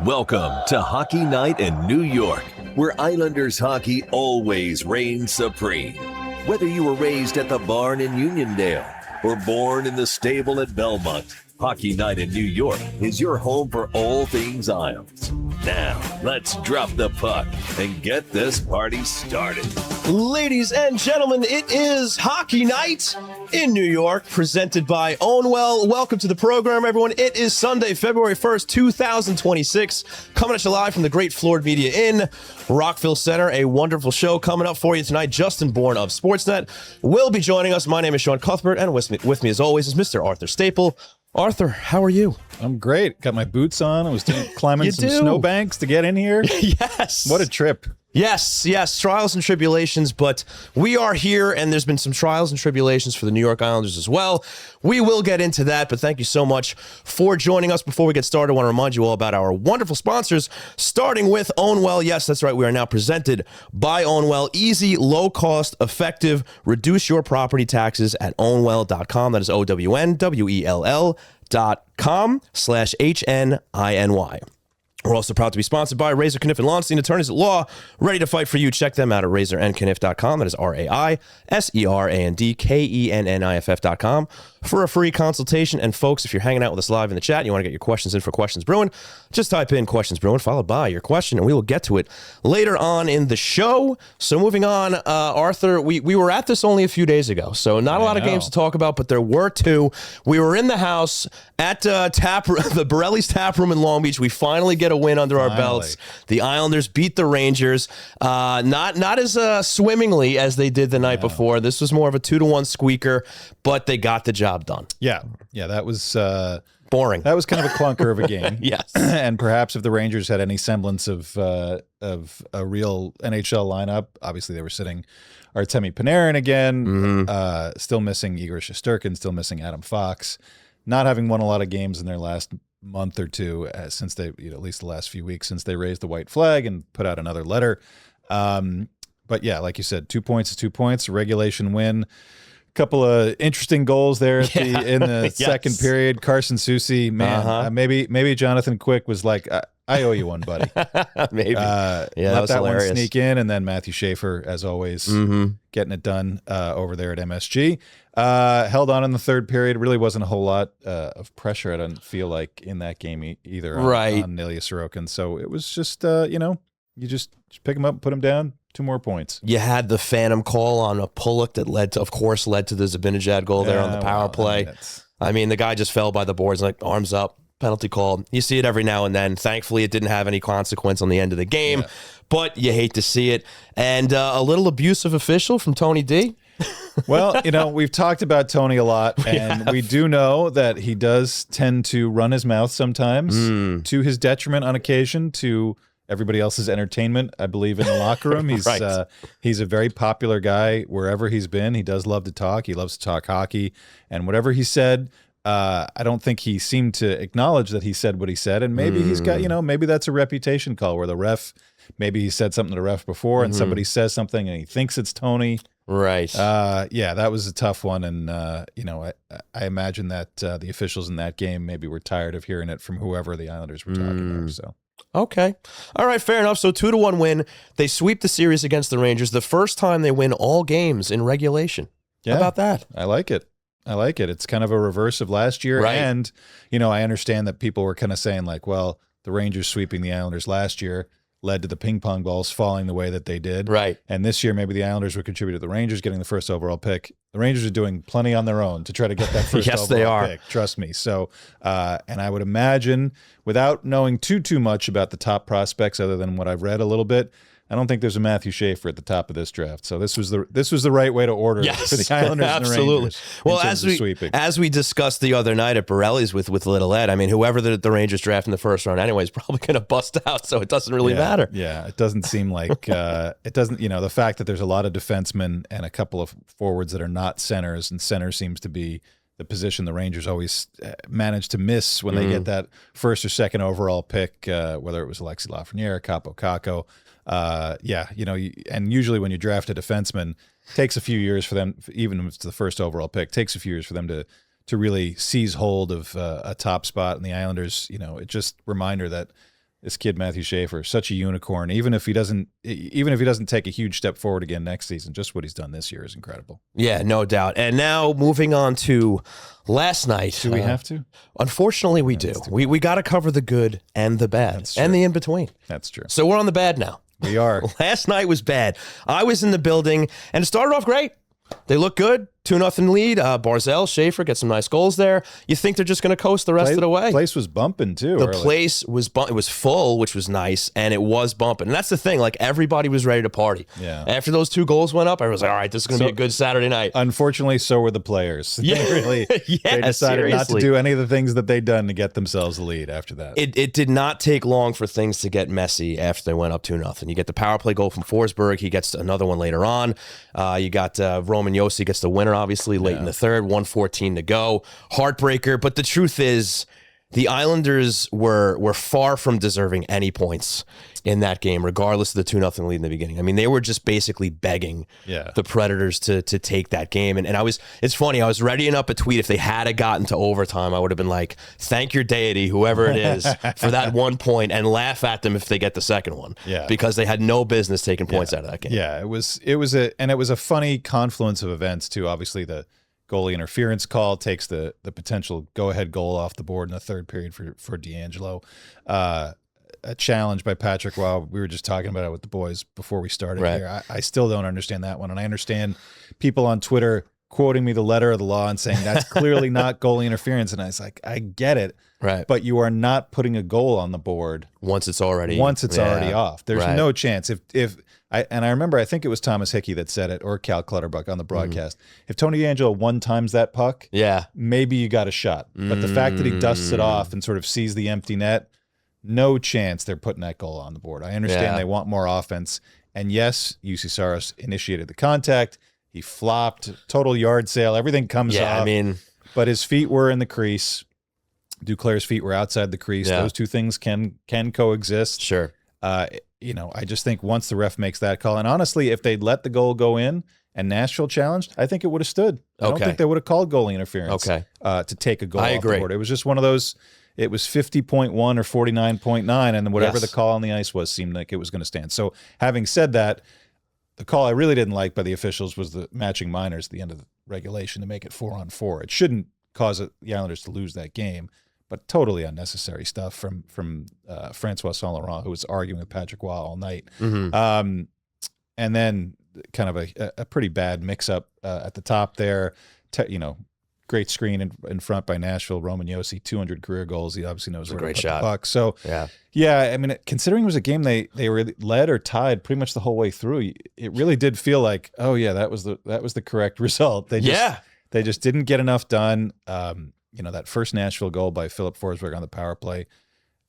Welcome to Hockey Night in New York, where Islanders hockey always reigns supreme. Whether you were raised at the barn in Uniondale or born in the stable at Belmont, Hockey Night in New York is your home for all things Isles. Now, let's drop the puck and get this party started. Ladies and gentlemen, it is Hockey Night in New York, presented by Ownwell. Welcome to the program, everyone. It is Sunday, February 1st, 2026, coming at you live from the great Floored Media in Rockville Center. A wonderful show coming up for you tonight. Justin Bourne of Sportsnet will be joining us. My name is Sean Cuthbert, and with me as always is Mr. Arthur Staple. Arthur, how are you? I'm great. Got my boots on. I was climbing some snowbanks to get in here. Yes. What a trip. Yes, trials and tribulations, but we are here, and there's been some trials and tribulations for the New York Islanders as well. We will get into that, but thank you so much for joining us. Before we get started, I want to remind you all about our wonderful sponsors, starting with Ownwell. Yes, that's right. We are now presented by Ownwell. Easy, low cost, effective. Reduce your property taxes at ownwell.com. That is OWNWELL.com/HNINY. We're also proud to be sponsored by Razor, Kniff, and Launstein, attorneys at law, ready to fight for you. Check them out at razorandkniff.com. That is RAISERANDKENNIFF.com for a free consultation. And folks, if you're hanging out with us live in the chat and you want to get your questions in for Questions Brewing, just type in Questions Brewing followed by your question, and we will get to it later on in the show. So moving on, Arthur, we were at this only a few days ago, so not a lot of games to talk about, but there were two. We were in the house at the Borelli's Tap Room in Long Beach. We finally get a win under our belts. The Islanders beat the Rangers, not as swimmingly as they did the night before. This was more of a 2-1 squeaker, but they got the job done. Yeah, that was boring. That was kind of a clunker of a game. Yes, and perhaps if the Rangers had any semblance of a real NHL lineup, obviously they were sitting Artemi Panarin again, still missing Igor Shesterkin, still missing Adam Fox, not having won a lot of games in their last month or two, since they, at least the last few weeks since they raised the white flag and put out another letter. But yeah, like you said, 2 points is 2 points, regulation win. Couple of interesting goals there in the second period. Carson Soucy, man, maybe Jonathan Quick was like, I owe you one, buddy. Maybe. Let that hilarious one sneak in, and then Matthew Schaefer, as always, getting it done over there at MSG. Held on in the third period. Really wasn't a whole lot of pressure, I don't feel like, in that game either on Ilya Sorokin. So it was just, you just pick him up, put him down. 2 more points. You had the phantom call on a Pullock that led to the Zibanejad goal there on the power play. I mean, the guy just fell by the boards, like arms up, penalty called. You see it every now and then. Thankfully, it didn't have any consequence on the end of the game, but you hate to see it. And a little abusive official from Tony D. Well, we've talked about Tony a lot, and we do know that he does tend to run his mouth sometimes to his detriment on occasion, to everybody else's entertainment, I believe, in the locker room. He's he's a very popular guy wherever he's been. He does love to talk. He loves to talk hockey. And whatever he said, I don't think he seemed to acknowledge that he said what he said. And maybe he's got, maybe that's a reputation call where the ref, maybe he said something to the ref before and somebody says something and he thinks it's Tony. Right. Yeah, that was a tough one. And, I imagine that the officials in that game maybe were tired of hearing it from whoever the Islanders were talking about. So. Okay. All right, fair enough. So 2-1 win. They sweep the series against the Rangers. The first time they win all games in regulation. Yeah, how about that? I like it. It's kind of a reverse of last year. Right. And, I understand that people were kind of saying like, well, the Rangers sweeping the Islanders last year led to the ping pong balls falling the way that they did. Right. And this year, maybe the Islanders would contribute to the Rangers getting the first overall pick. The Rangers are doing plenty on their own to try to get that first overall pick. Trust me. So, and I would imagine, without knowing too much about the top prospects, other than what I've read a little bit, I don't think there's a Matthew Schaefer at the top of this draft. So this was the right way to order for the Islanders and the Rangers. Well, as we discussed the other night at Borelli's with Little Ed, I mean, whoever the Rangers draft in the first round anyway is probably going to bust out, so it doesn't really matter. Yeah, it doesn't seem like it doesn't. The fact that there's a lot of defensemen and a couple of forwards that are not centers, and center seems to be the position the Rangers always manage to miss when they get that first or second overall pick, whether it was Alexis Lafreniere, Capo Caco. And usually when you draft a defenseman, it takes a few years for them, even if it's the first overall pick, takes a few years for them to really seize hold of a top spot. And the Islanders, it's just a reminder that This kid Matthew Schaefer, such a unicorn. Even if he doesn't take a huge step forward again next season, just what he's done this year is incredible. Yeah, no doubt. And now moving on to last night. Do we have to? Unfortunately, we do. We got to cover the good and the bad and the in between. That's true. So we're on the bad now. We are. Last night was bad. I was in the building, and it started off great. They look good. 2-0 lead. Barzell, Schaefer get some nice goals there. You think they're just going to coast the rest of the way? The place was bumping, too. The place was it was full, which was nice, and it was bumping. And that's the thing. Like, everybody was ready to party. Yeah. After those 2 goals went up, I was like, all right, this is going to be a good Saturday night. Unfortunately, so were the players. Yeah. They decided not to do any of the things that they'd done to get themselves the lead after that. It did not take long for things to get messy after they went up 2-0. You get the power play goal from Forsberg. He gets another one later on. You got Roman Josi gets the winner, obviously, late in the third, 1:14 to go. Heartbreaker, but the truth is the Islanders were far from deserving any points in that game, regardless of the 2-0 lead in the beginning. I mean, they were just basically begging the Predators to take that game. And it's funny, I was readying up a tweet. If they had gotten to overtime, I would have been like, thank your deity, whoever it is, for that 1 point, and laugh at them if they get the second one. Yeah. Because they had no business taking points out of that game. Yeah, it was a funny confluence of events too. Obviously, the goalie interference call takes the potential go-ahead goal off the board in the third period for D'Angelo. A challenge by Patrick Roy. We were just talking about it with the boys before we started here. I still don't understand that one. And I understand people on Twitter quoting me the letter of the law and saying that's clearly not goalie interference. And I was like, I get it. Right. But you are not putting a goal on the board once it's already off. There's no chance. I remember, I think it was Thomas Hickey that said it, or Cal Clutterbuck on the broadcast. If Tony D'Angelo one times that puck, maybe you got a shot. But the fact that he dusts it off and sort of sees the empty net, no chance they're putting that goal on the board. I understand they want more offense. And yes, UC Saros initiated the contact. He flopped, total yard sale. Everything comes off. But his feet were in the crease. Duclair's feet were outside the crease. Those two things can coexist. Sure. I just think once the ref makes that call, and honestly, if they'd let the goal go in and Nashville challenged, I think it would have stood. I don't think they would have called goalie interference to take a goal off the board. It was just one of those, it was 50.1 or 49.9, and then whatever the call on the ice was seemed like it was going to stand. So having said that, the call I really didn't like by the officials was the matching minors at the end of the regulation to make it 4-on-4. It shouldn't cause the Islanders to lose that game, but totally unnecessary stuff from Francois Saint-Laurent, who was arguing with Patrick Roy all night. And then kind of a pretty bad mix-up at the top there. Great screen in front by Nashville. Roman Josi, 200 career goals. He obviously knows where to put the puck. So, I mean, considering it was a game they were led or tied pretty much the whole way through, it really did feel like, oh yeah, that was the correct result. They just didn't get enough done. That first Nashville goal by Philip Forsberg on the power play,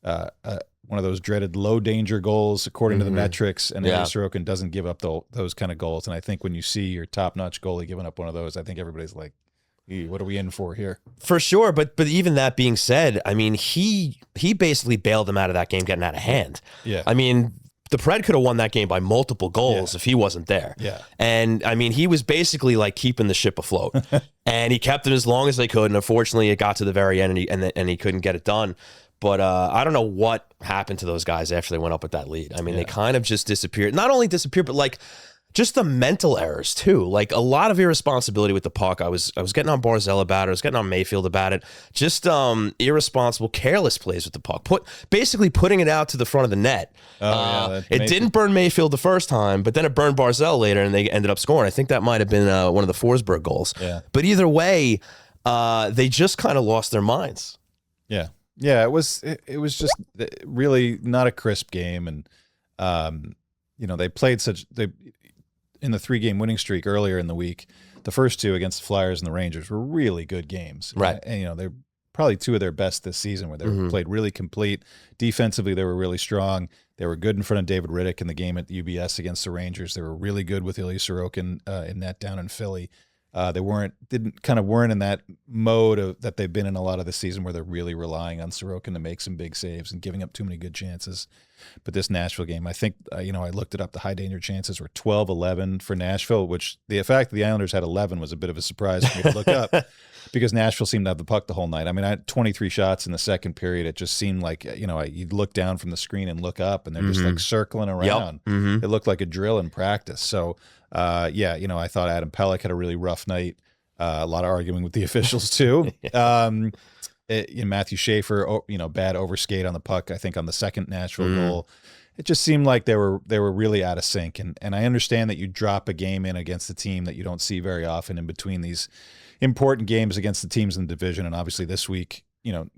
one of those dreaded low danger goals according to the metrics, and Ilya Sorokin doesn't give up those kind of goals. And I think when you see your top-notch goalie giving up one of those, I think everybody's like, what are we in for here? For sure, but even that being said, I mean, he basically bailed them out of that game getting out of hand. Yeah. I mean, the Pred could have won that game by multiple goals if he wasn't there. Yeah. And, I mean, he was basically like keeping the ship afloat. And he kept it as long as they could, and unfortunately it got to the very end and he couldn't get it done. But I don't know what happened to those guys after they went up with that lead. I mean, they kind of just disappeared. Not only disappeared, but like just the mental errors too. Like a lot of irresponsibility with the puck. I was getting on Barzell about it. I was getting on Mayfield about it. Just irresponsible, careless plays with the puck. Basically putting it out to the front of the net. It didn't burn Mayfield the first time, but then it burned Barzell later, and they ended up scoring. I think that might have been one of the Forsberg goals. Yeah. But either way, they just kind of lost their minds. Yeah. Yeah, it was just really not a crisp game, and they played in the 3-game winning streak earlier in the week. The first two against the Flyers and the Rangers were really good games, right? And they're probably two of their best this season, where they played really complete. Defensively, they were really strong. They were good in front of David Riddick in the game at the UBS against the Rangers. They were really good with Ilya Sorokin in that down in Philly. They weren't in that mode that they've been in a lot of the season, where they're really relying on Sorokin to make some big saves and giving up too many good chances. But this Nashville game, I think, I looked it up. The high danger chances were 12-11 for Nashville, which the fact that the Islanders had 11 was a bit of a surprise for me to look up because Nashville seemed to have the puck the whole night. I mean, I had 23 shots in the second period. It just seemed like, you'd look down from the screen and look up, and they're just like circling around. It looked like a drill in practice. So, I thought Adam Pelech had a really rough night. A lot of arguing with the officials too. Matthew Schaefer, bad overskate on the puck. I think on the second Nashville goal, it just seemed like they were really out of sync. And I understand that you drop a game in against a team that you don't see very often in between these important games against the teams in the division. And obviously this week,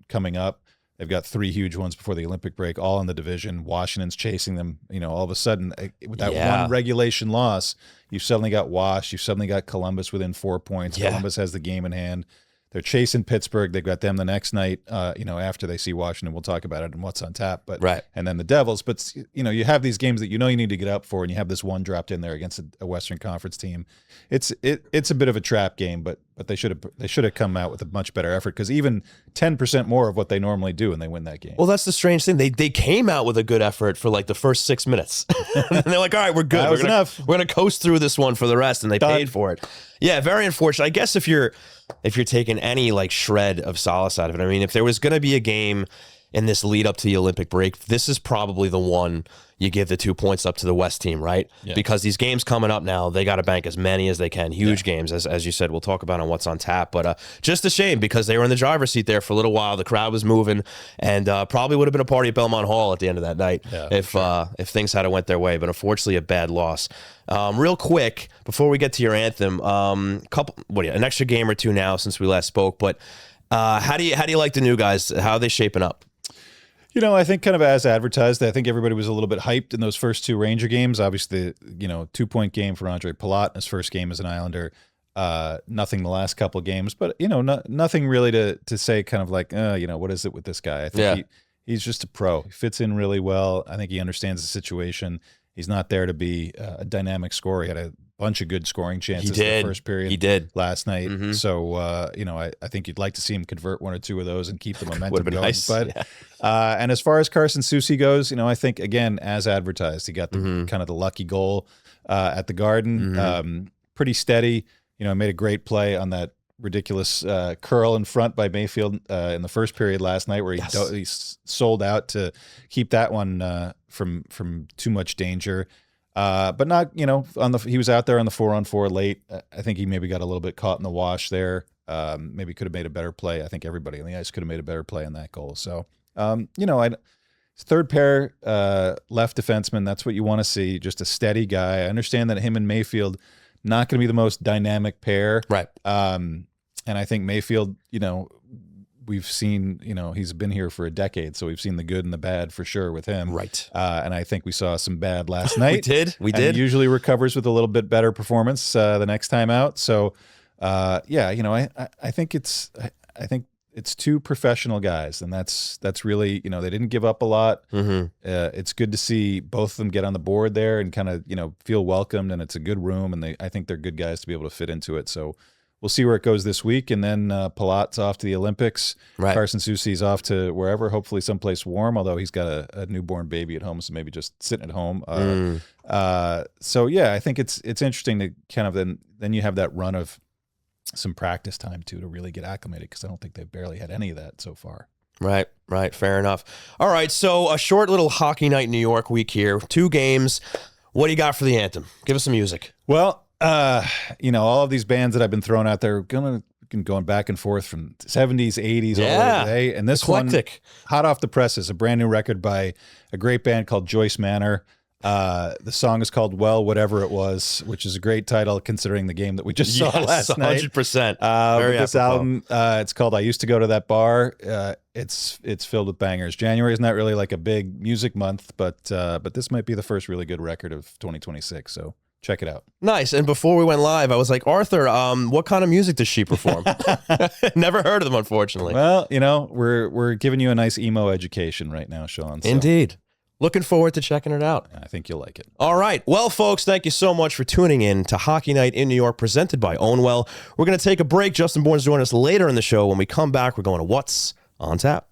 coming up, they've got 3 huge ones before the Olympic break, all in the division. Washington's chasing them. All of a sudden, with that one regulation loss, you've suddenly got Wash. You've suddenly got Columbus within 4 points. Yeah. Columbus has the game in hand. They're chasing Pittsburgh. They've got them the next night, after they see Washington. We'll talk about it and what's on tap. But right. And then the Devils. But, you have these games that you need to get up for, and you have this one dropped in there against a Western Conference team. It's a bit of a trap game, but they should have come out with a much better effort, because even 10% more of what they normally do, and they win that game. Well, that's the strange thing. They came out with a good effort for like the first 6 minutes. And they're like, all right, we're good. That was enough. We're going to coast through this one for the rest, and they paid for it. Yeah, very unfortunate. I guess if you're taking any like shred of solace out of it, I mean, if there was going to be a game in this lead up to the Olympic break, this is probably the one you give the 2 points up to the West team, right? Yeah. Because these games coming up now, they got to bank as many as they can. Huge games, as you said. We'll talk about on what's on tap. But just a shame, because they were in the driver's seat there for a little while. The crowd was moving, and probably would have been a party at Belmont Hall at the end of that night if things had went their way. But unfortunately, a bad loss. Real quick, before we get to your anthem, an extra game or two now since we last spoke. But how do you like the new guys? How are they shaping up? I think kind of as advertised. I think everybody was a little bit hyped in those first 2 Ranger games. Obviously, 2-point game for Andre Palat in his first game as an Islander. Nothing the last couple of games, but nothing really to say kind of like, what is it with this guy? I think he's just a pro. He fits in really well. I think he understands the situation. He's not there to be a dynamic scorer. He had a bunch of good scoring chances in the first period. He did last night. Mm-hmm. So, I think you'd like to see him convert 1 or 2 of those and keep the momentum going. Nice. But, and as far as Carson Soucy goes, I think, again, as advertised, he got the kind of the lucky goal at the Garden. Pretty steady. Made a great play on that ridiculous curl in front by Mayfield in the first period last night, where he sold out to keep that one from too much danger. But not, he was out there on the 4-on-4 late. I think he maybe got a little bit caught in the wash there. Maybe could have made a better play. I think everybody on the ice could have made a better play on that goal. So, third pair left defenseman, that's what you want to see. Just a steady guy. I understand that him and Mayfield, not going to be the most dynamic pair. Right. And I think Mayfield, we've seen, he's been here for a decade, so we've seen the good and the bad for sure with him. Right. And I think we saw some bad last night. We did. He usually recovers with a little bit better performance the next time out. So, I think it's 2 professional guys, and that's really, they didn't give up a lot. Mm-hmm. It's good to see both of them get on the board there and kind of, feel welcomed, and it's a good room, and I think they're good guys to be able to fit into it. So we'll see where it goes this week, and then Palat's off to the Olympics. Right. Carson Soucy's off to wherever, hopefully someplace warm, although he's got a newborn baby at home, so maybe just sitting at home. So yeah, I think it's interesting to kind of then you have that run of some practice time too to really get acclimated, because I don't think they've barely had any of that so far. Right. Fair enough. All right, so a short little hockey night in New York week here. 2 games. What do you got for the anthem? Give us some music. Well, all of these bands that I've been throwing out there, going back and forth from 70s, 80s, all the way today. And this eclectic one, hot off the presses, a brand new record by a great band called Joyce Manor. The song is called Well, Whatever It Was, which is a great title considering the game that we just saw last night. 100%. This album, it's called I Used to Go to That Bar. It's filled with bangers. January is not really like a big music month, but this might be the first really good record of 2026. So check it out. Nice. And before we went live, I was like, Arthur, what kind of music does she perform? Never heard of them, unfortunately. Well, we're giving you a nice emo education right now, Sean. So. Indeed. Looking forward to checking it out. I think you'll like it. All right. Well, folks, thank you so much for tuning in to Hockey Night in New York, presented by Ownwell. We're going to take a break. Justin Bourne's joining us later in the show. When we come back, we're going to What's on Tap.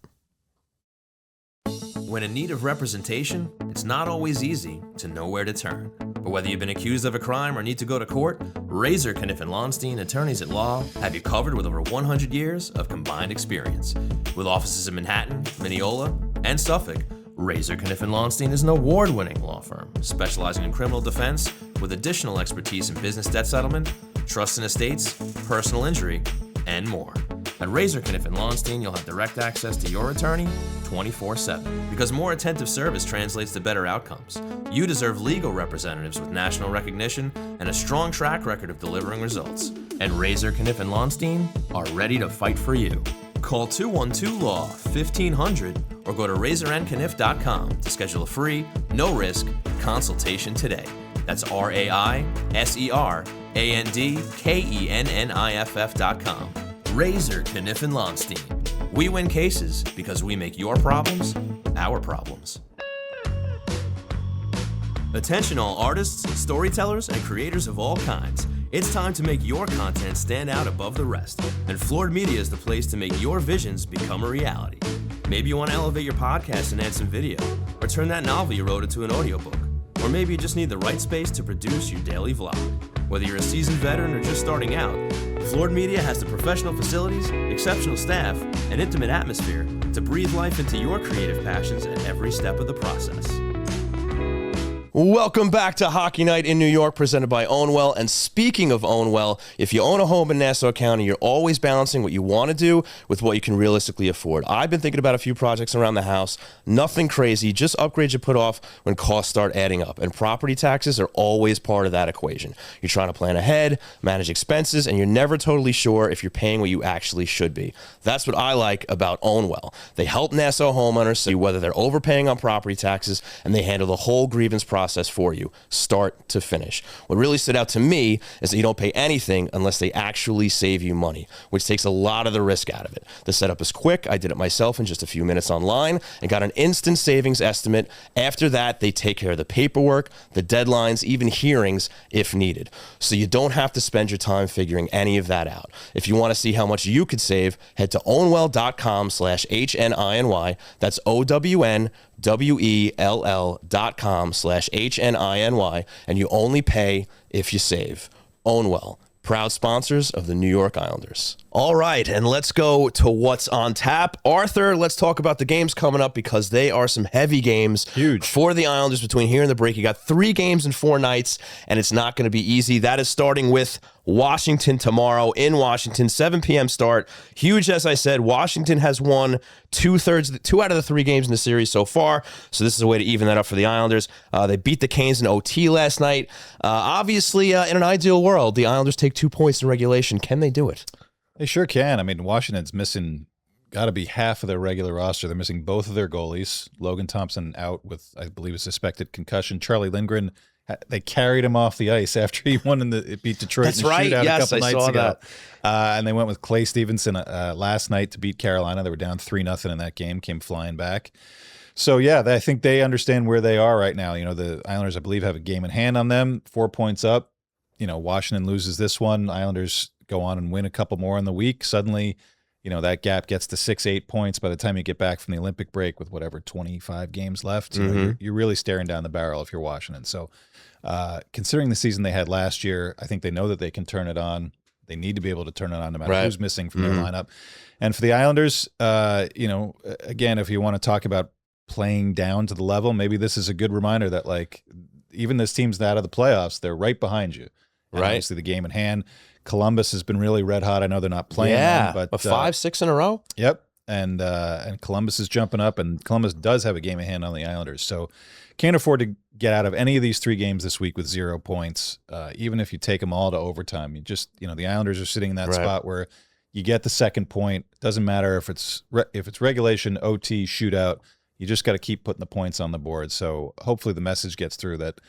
When in need of representation, it's not always easy to know where to turn. But whether you've been accused of a crime or need to go to court, Razor, Kniff & Lonstein, attorneys at law, have you covered with over 100 years of combined experience. With offices in Manhattan, Mineola, and Suffolk, Razor, Kniff & Lonstein is an award-winning law firm specializing in criminal defense with additional expertise in business debt settlement, trust and estates, personal injury, and more. At Razor, Kniff & Lonstein, you'll have direct access to your attorney 24/7. Because more attentive service translates to better outcomes. You deserve legal representatives with national recognition and a strong track record of delivering results. And Razor, Kniff & Lonstein are ready to fight for you. Call 212-LAW-1500 or go to razorandkniff.com to schedule a free, no-risk consultation today. That's RAISERANDKENNIFF.com. Razor, Kniff & Lonstein. We win cases because we make your problems our problems. Attention all artists, storytellers, and creators of all kinds. It's time to make your content stand out above the rest, and Floored Media is the place to make your visions become a reality. Maybe you want to elevate your podcast and add some video, or turn that novel you wrote into an audiobook. Or maybe you just need the right space to produce your daily vlog. Whether you're a seasoned veteran or just starting out, Floored Media has the professional facilities, exceptional staff, and intimate atmosphere to breathe life into your creative passions at every step of the process. Welcome back to Hockey Night in New York, presented by Ownwell. And speaking of Ownwell, if you own a home in Nassau County, you're always balancing what you want to do with what you can realistically afford. I've been thinking about a few projects around the house. Nothing crazy, just upgrades you put off when costs start adding up. And property taxes are always part of that equation. You're trying to plan ahead, manage expenses, and you're never totally sure if you're paying what you actually should be. That's what I like about Ownwell. They help Nassau homeowners see whether they're overpaying on property taxes, and they handle the whole grievance process for you, start to finish. What really stood out to me is that you don't pay anything unless they actually save you money, which takes a lot of the risk out of it. The setup is quick. I did it myself in just a few minutes online and got an instant savings estimate. After that, they take care of the paperwork, the deadlines, even hearings if needed. So you don't have to spend your time figuring any of that out. If you want to see how much you could save, head to ownwell.com/HNINY. That's OWNWELL.com/HNINY, and you only pay if you save. Ownwell, proud sponsors of the New York Islanders. All right, and let's go to what's on tap. Arthur, let's talk about the games coming up because they are some heavy games. Huge. For the Islanders between here and the break. You got 3 games in 4 nights, and it's not going to be easy. That is starting with Washington tomorrow in Washington, 7 p.m. start. Huge, as I said. Washington has won 2 out of the 3 games in the series so far, so this is a way to even that up for the Islanders. They beat the Canes in OT last night. Obviously, in an ideal world, the Islanders take 2 points in regulation. Can they do it? They sure can. I mean, Washington's missing, got to be half of their regular roster. They're missing both of their goalies. Logan Thompson out with, I believe, a suspected concussion. Charlie Lindgren, they carried him off the ice after he won beat Detroit That's in the right. shootout Yes, a couple I nights saw ago. that. And they went with Clay Stevenson last night to beat Carolina. They were down 3-0 in that game, came flying back. So, yeah, I think they understand where they are right now. You know, the Islanders, I believe, have a game in hand on them, 4 points up. You know, Washington loses this one. Islanders go on and win a couple more in the week. Suddenly, you know, that gap gets to 6-8 points by the time you get back from the Olympic break with whatever 25 games left. You know, you're really staring down the barrel if you're Washington. So considering the season they had last year, I think they know that they can turn it on. They need to be able to turn it on no matter who's missing from their lineup. And for the Islanders, you know, again, if you want to talk about playing down to the level, maybe this is a good reminder that, like, even this team's out of the playoffs, they're right behind you. And obviously the game in hand. Columbus has been really red hot. I know they're not playing them, but 5-6 in a row. Yep. And Columbus is jumping up, and Columbus does have a game in hand on the Islanders. So can't afford to get out of any of these 3 games this week with 0 points. Even if you take them all to overtime, you know, the Islanders are sitting in that spot where you get the second point. Doesn't matter if it's regulation, OT, shootout. You just got to keep putting the points on the board. So hopefully the message gets through that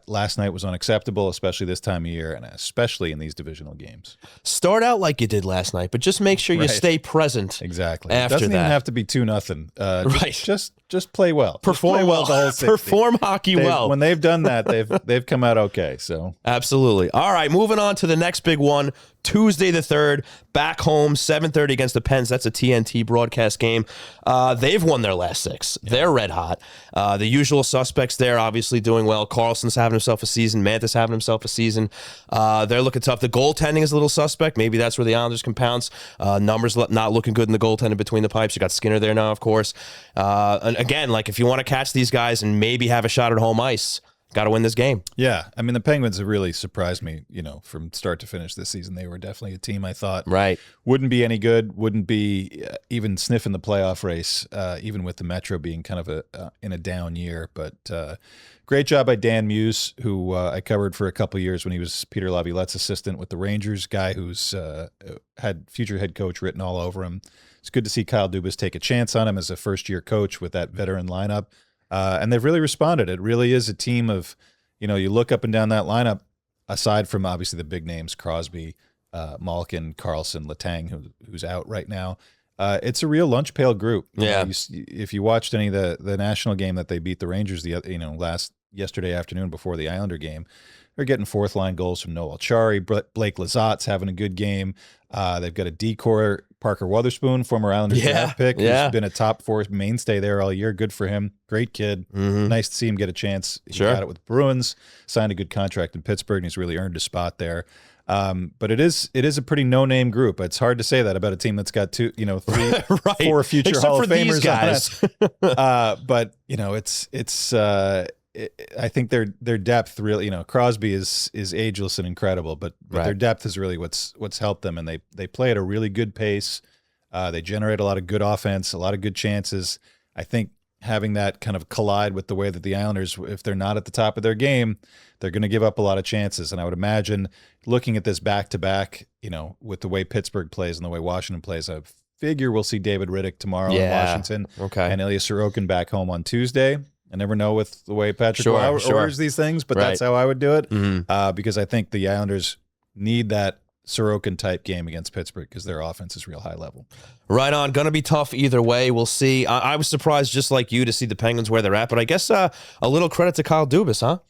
last night was unacceptable, especially this time of year, and especially in these divisional games. Start out like you did last night, but just make sure you stay present. Exactly. After it doesn't that. even have to be 2-0. Just play well. Perform play well. The whole 60. Perform hockey well. When they've done that, they've come out okay. So absolutely. All right, moving on to the next big one. Tuesday the 3rd, back home, 7:30 against the Pens. That's a TNT broadcast game. They've won their last 6. They're red hot. The usual suspects there obviously doing well. Carlson's having himself a season. Mantis having himself a season. They're looking tough. The goaltending is a little suspect. Maybe that's where the Islanders can pounce. Numbers not looking good in the goaltending between the pipes. You got Skinner there now, of course. And again, like if you want to catch these guys and maybe have a shot at home ice, got to win this game. Yeah, I mean, the Penguins have really surprised me, from start to finish this season. They were definitely a team I thought wouldn't be any good, wouldn't be even sniffing the playoff race, even with the Metro being kind of in a down year. But great job by Dan Muse, who I covered for a couple of years when he was Peter Laviolette's assistant with the Rangers, guy who's had future head coach written all over him. It's good to see Kyle Dubas take a chance on him as a first-year coach with that veteran lineup. And they've really responded. It really is a team of, you look up and down that lineup, aside from obviously the big names, Crosby, Malkin, Carlson, Letang, who's out right now. It's a real lunch pail group. If you watched any of the national game that they beat the Rangers yesterday afternoon before the Islander game, they're getting fourth line goals from Noel Chari. Blake Lazat's having a good game. They've got a decor, Parker Wotherspoon, former Islanders draft pick, who's been a top 4 mainstay there all year. Good for him. Great kid. Nice to see him get a chance. He got it with the Bruins, signed a good contract in Pittsburgh, and he's really earned a spot there. But it is a pretty no-name group. It's hard to say that about a team that's got 3, 4 future Except Hall for of Famers these guys. on it. But it's I think their depth really, Crosby is ageless and incredible, but their depth is really what's helped them, and they play at a really good pace. They generate a lot of good offense, a lot of good chances. I think having that kind of collide with the way that the Islanders, if they're not at the top of their game, they're going to give up a lot of chances. And I would imagine looking at this back-to-back, with the way Pittsburgh plays and the way Washington plays, I figure we'll see David Riddick tomorrow in Washington and Ilya Sorokin back home on Tuesday. I never know with the way Patrick orders these things, but that's how I would do it because I think the Islanders need that Sorokin-type game against Pittsburgh because their offense is real high level. Right on. Going to be tough either way. We'll see. I was surprised, just like you, to see the Penguins where they're at, but I guess a little credit to Kyle Dubas, huh?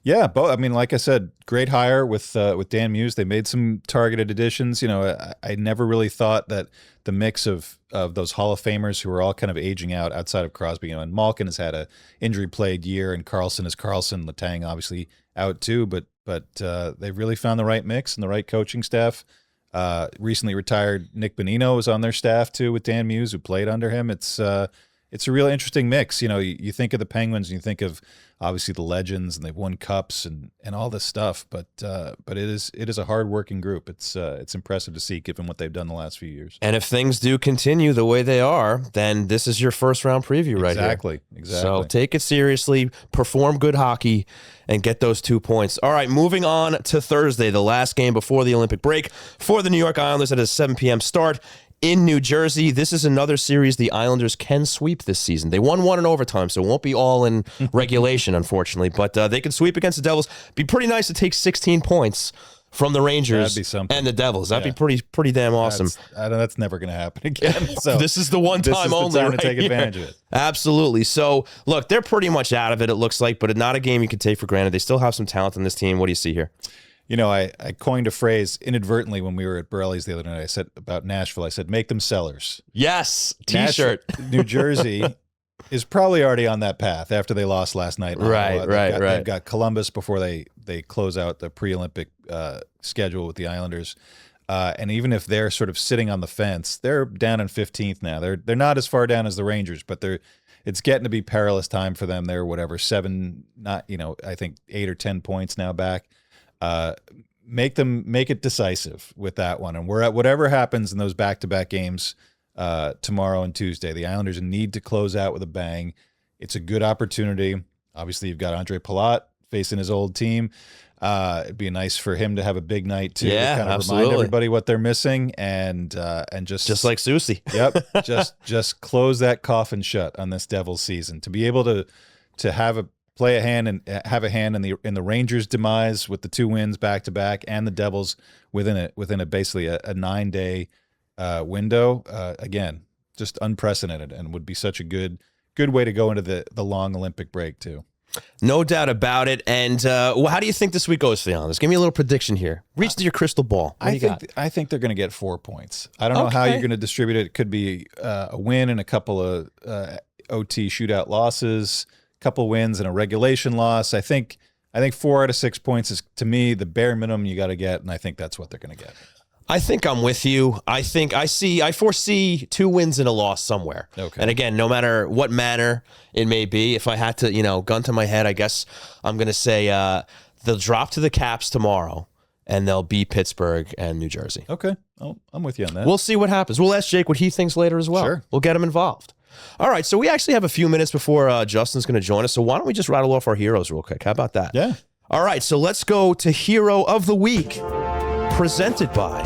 Yeah, I mean, like I said, great hire with Dan Muse. They made some targeted additions. I never really thought that the mix of those Hall of Famers who are all kind of aging out outside of Crosby, and Malkin has had a injury-plagued year, and Carlson is Carlson. Letang obviously out too, but they've really found the right mix and the right coaching staff. Recently retired Nick Bonino was on their staff too with Dan Muse, who played under him. It's a real interesting mix. You think of the Penguins and you think of obviously the legends, and they've won cups and all this stuff, but it is a hard-working group. It's impressive to see given what they've done the last few years. And if things do continue the way they are, then this is your first-round preview right here. Exactly. So take it seriously, perform good hockey, and get those 2 points. All right, moving on to Thursday, the last game before the Olympic break for the New York Islanders at a 7 p.m. start in New Jersey. This is another series the Islanders can sweep this season. They won one in overtime, so it won't be all in regulation, unfortunately. But they can sweep against the Devils. Be pretty nice to take 16 points from the Rangers and the Devils. That'd be pretty damn awesome. That's never going to happen again. So this is the one time only. This is the time to take advantage of it. Absolutely. So, look, they're pretty much out of it, it looks like, but not a game you can take for granted. They still have some talent on this team. What do you see here? I coined a phrase inadvertently when we were at Borelli's the other night. I said about Nashville, I said, make them sellers. Yes, T-shirt. New Jersey is probably already on that path after they lost last night. Right. They've got Columbus before they close out the pre-Olympic schedule with the Islanders. And even if they're sort of sitting on the fence, they're down in 15th now. They're not as far down as the Rangers, but it's getting to be perilous time for them. They're I think 8 or 10 points now back. Make it decisive with that one. And whatever happens in those back-to-back games tomorrow and Tuesday, the Islanders need to close out with a bang. It's a good opportunity. Obviously, you've got Andre Palat facing his old team. It'd be nice for him to have a big night too. Yeah, to kind of absolutely. remind everybody what they're missing and just like Susie. Yep. just close that coffin shut on this Devils season. To be able to have play a hand and have a hand in the Rangers' demise with the 2 wins back to back, and the Devils within a basically a 9-day window. Again, just unprecedented, and would be such a good way to go into the long Olympic break too. No doubt about it. And how do you think this week goes for the Islanders? Give me a little prediction here. Reach to your crystal ball. What do you got? I think they're going to get 4 points. I don't know how you're going to distribute it. It could be a win and a couple of OT shootout losses, a couple wins and a regulation loss. I think 4 out of 6 points is, to me, the bare minimum you got to get, and I think that's what they're going to get. I think I'm with you. I foresee 2 wins and a loss somewhere. Okay. And again, no matter what manner it may be, if I had to, gun to my head, I guess I'm going to say they'll drop to the Caps tomorrow, and they'll beat Pittsburgh and New Jersey. Okay. Oh, I'm with you on that. We'll see what happens. We'll ask Jake what he thinks later as well. Sure. We'll get him involved. All right, so we actually have a few minutes before Justin's going to join us, so why don't we just rattle off our heroes real quick? How about that? Yeah. All right, so let's go to Hero of the Week, presented by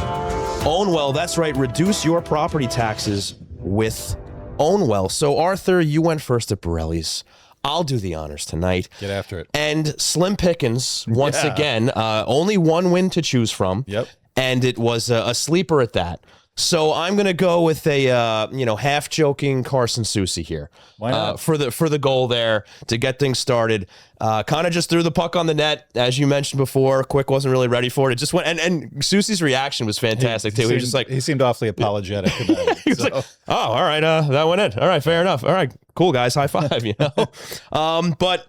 Ownwell. That's right, reduce your property taxes with Ownwell. So, Arthur, you went first at Borelli's. I'll do the honors tonight. Get after it. And Slim Pickens, once again, only 1 win to choose from. Yep. And it was a sleeper at that. So I'm going to go with a half joking Carson Soucy here. Why not? For the goal there to get things started. Kind of just threw the puck on the net, as you mentioned before. Quick wasn't really ready for it. It just went, and Soucy's reaction was fantastic too. He was just like, he seemed awfully apologetic about it. he was like, oh, all right, that went in. All right, fair enough. All right, cool guys, high five. But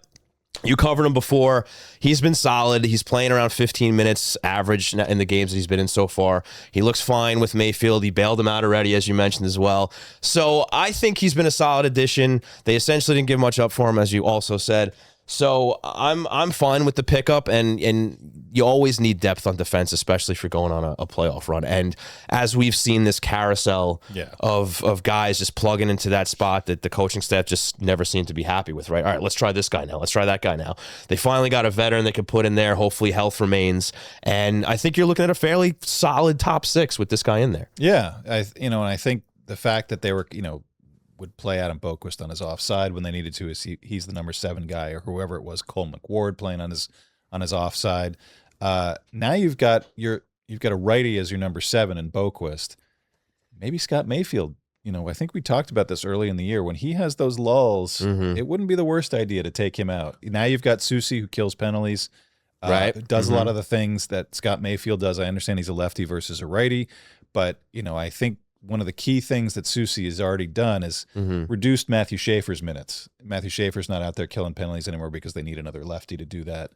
you covered him before. He's been solid. He's playing around 15 minutes average in the games that he's been in so far. He looks fine with Mayfield. He bailed him out already, as you mentioned as well. So I think he's been a solid addition. They essentially didn't give much up for him, as you also said. So I'm fine with the pickup, and you always need depth on defense, especially if you're going on a playoff run. And as we've seen this carousel of guys just plugging into that spot that the coaching staff just never seemed to be happy with, right? All right, let's try this guy now. Let's try that guy now. They finally got a veteran they could put in there. Hopefully health remains. And I think you're looking at a fairly solid top 6 with this guy in there. Yeah, and I think the fact that they were, would play Adam Boquist on his offside when they needed to. He's the number 7 guy, or whoever it was, Cole McWard playing on his offside. Now you've got a righty as your number 7 in Boquist. Maybe Scott Mayfield. I think we talked about this early in the year. When he has those lulls, it wouldn't be the worst idea to take him out. Now you've got Soucy, who kills penalties. Right. Does a lot of the things that Scott Mayfield does. I understand he's a lefty versus a righty, but I think one of the key things that Soucy has already done is reduced Matthew Schaefer's minutes. Matthew Schaefer's not out there killing penalties anymore because they need another lefty to do that.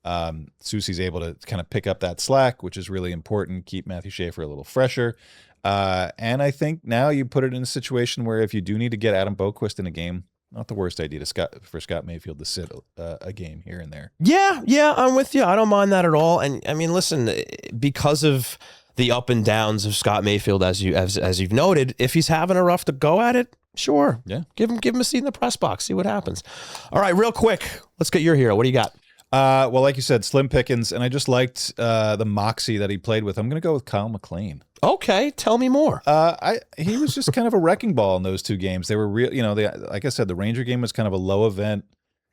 Soucy's able to kind of pick up that slack, which is really important, keep Matthew Schaefer a little fresher. And I think now you put it in a situation where if you do need to get Adam Boquist in a game, not the worst idea for Scott Mayfield to sit a game here and there. Yeah, I'm with you. I don't mind that at all. And I mean, listen, because of the up and downs of Scott Mayfield, as you've noted, if he's having a rough to go at it, sure. Yeah. Give him a seat in the press box. See what happens. All right, real quick, let's get your hero. What do you got? Well, like you said, Slim Pickens, and I just liked the moxie that he played with. I'm going to go with Kyle McLean. Okay, tell me more. He was just kind of a wrecking ball in those 2 games. They were real, like I said, the Ranger game was kind of a low event.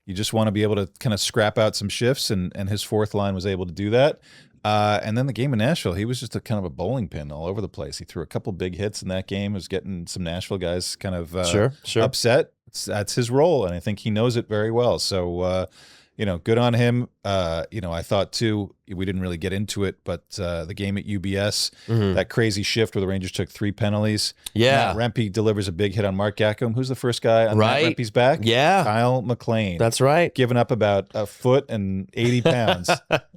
You just want to be able to kind of scrap out some shifts, and his 4th line was able to do that. And then the game in Nashville, he was just a kind of a bowling pin all over the place. He threw a couple big hits in that game. Was getting some Nashville guys kind of upset. That's his role, and I think he knows it very well. So, good on him. I thought too, we didn't really get into it, but the game at UBS, that crazy shift where the Rangers took 3 penalties. Yeah. Rempe delivers a big hit on Mark Gackham. Who's the first guy on Right. Rempe's back? Yeah. Kyle McLean. That's right. Giving up about a foot and 80 pounds.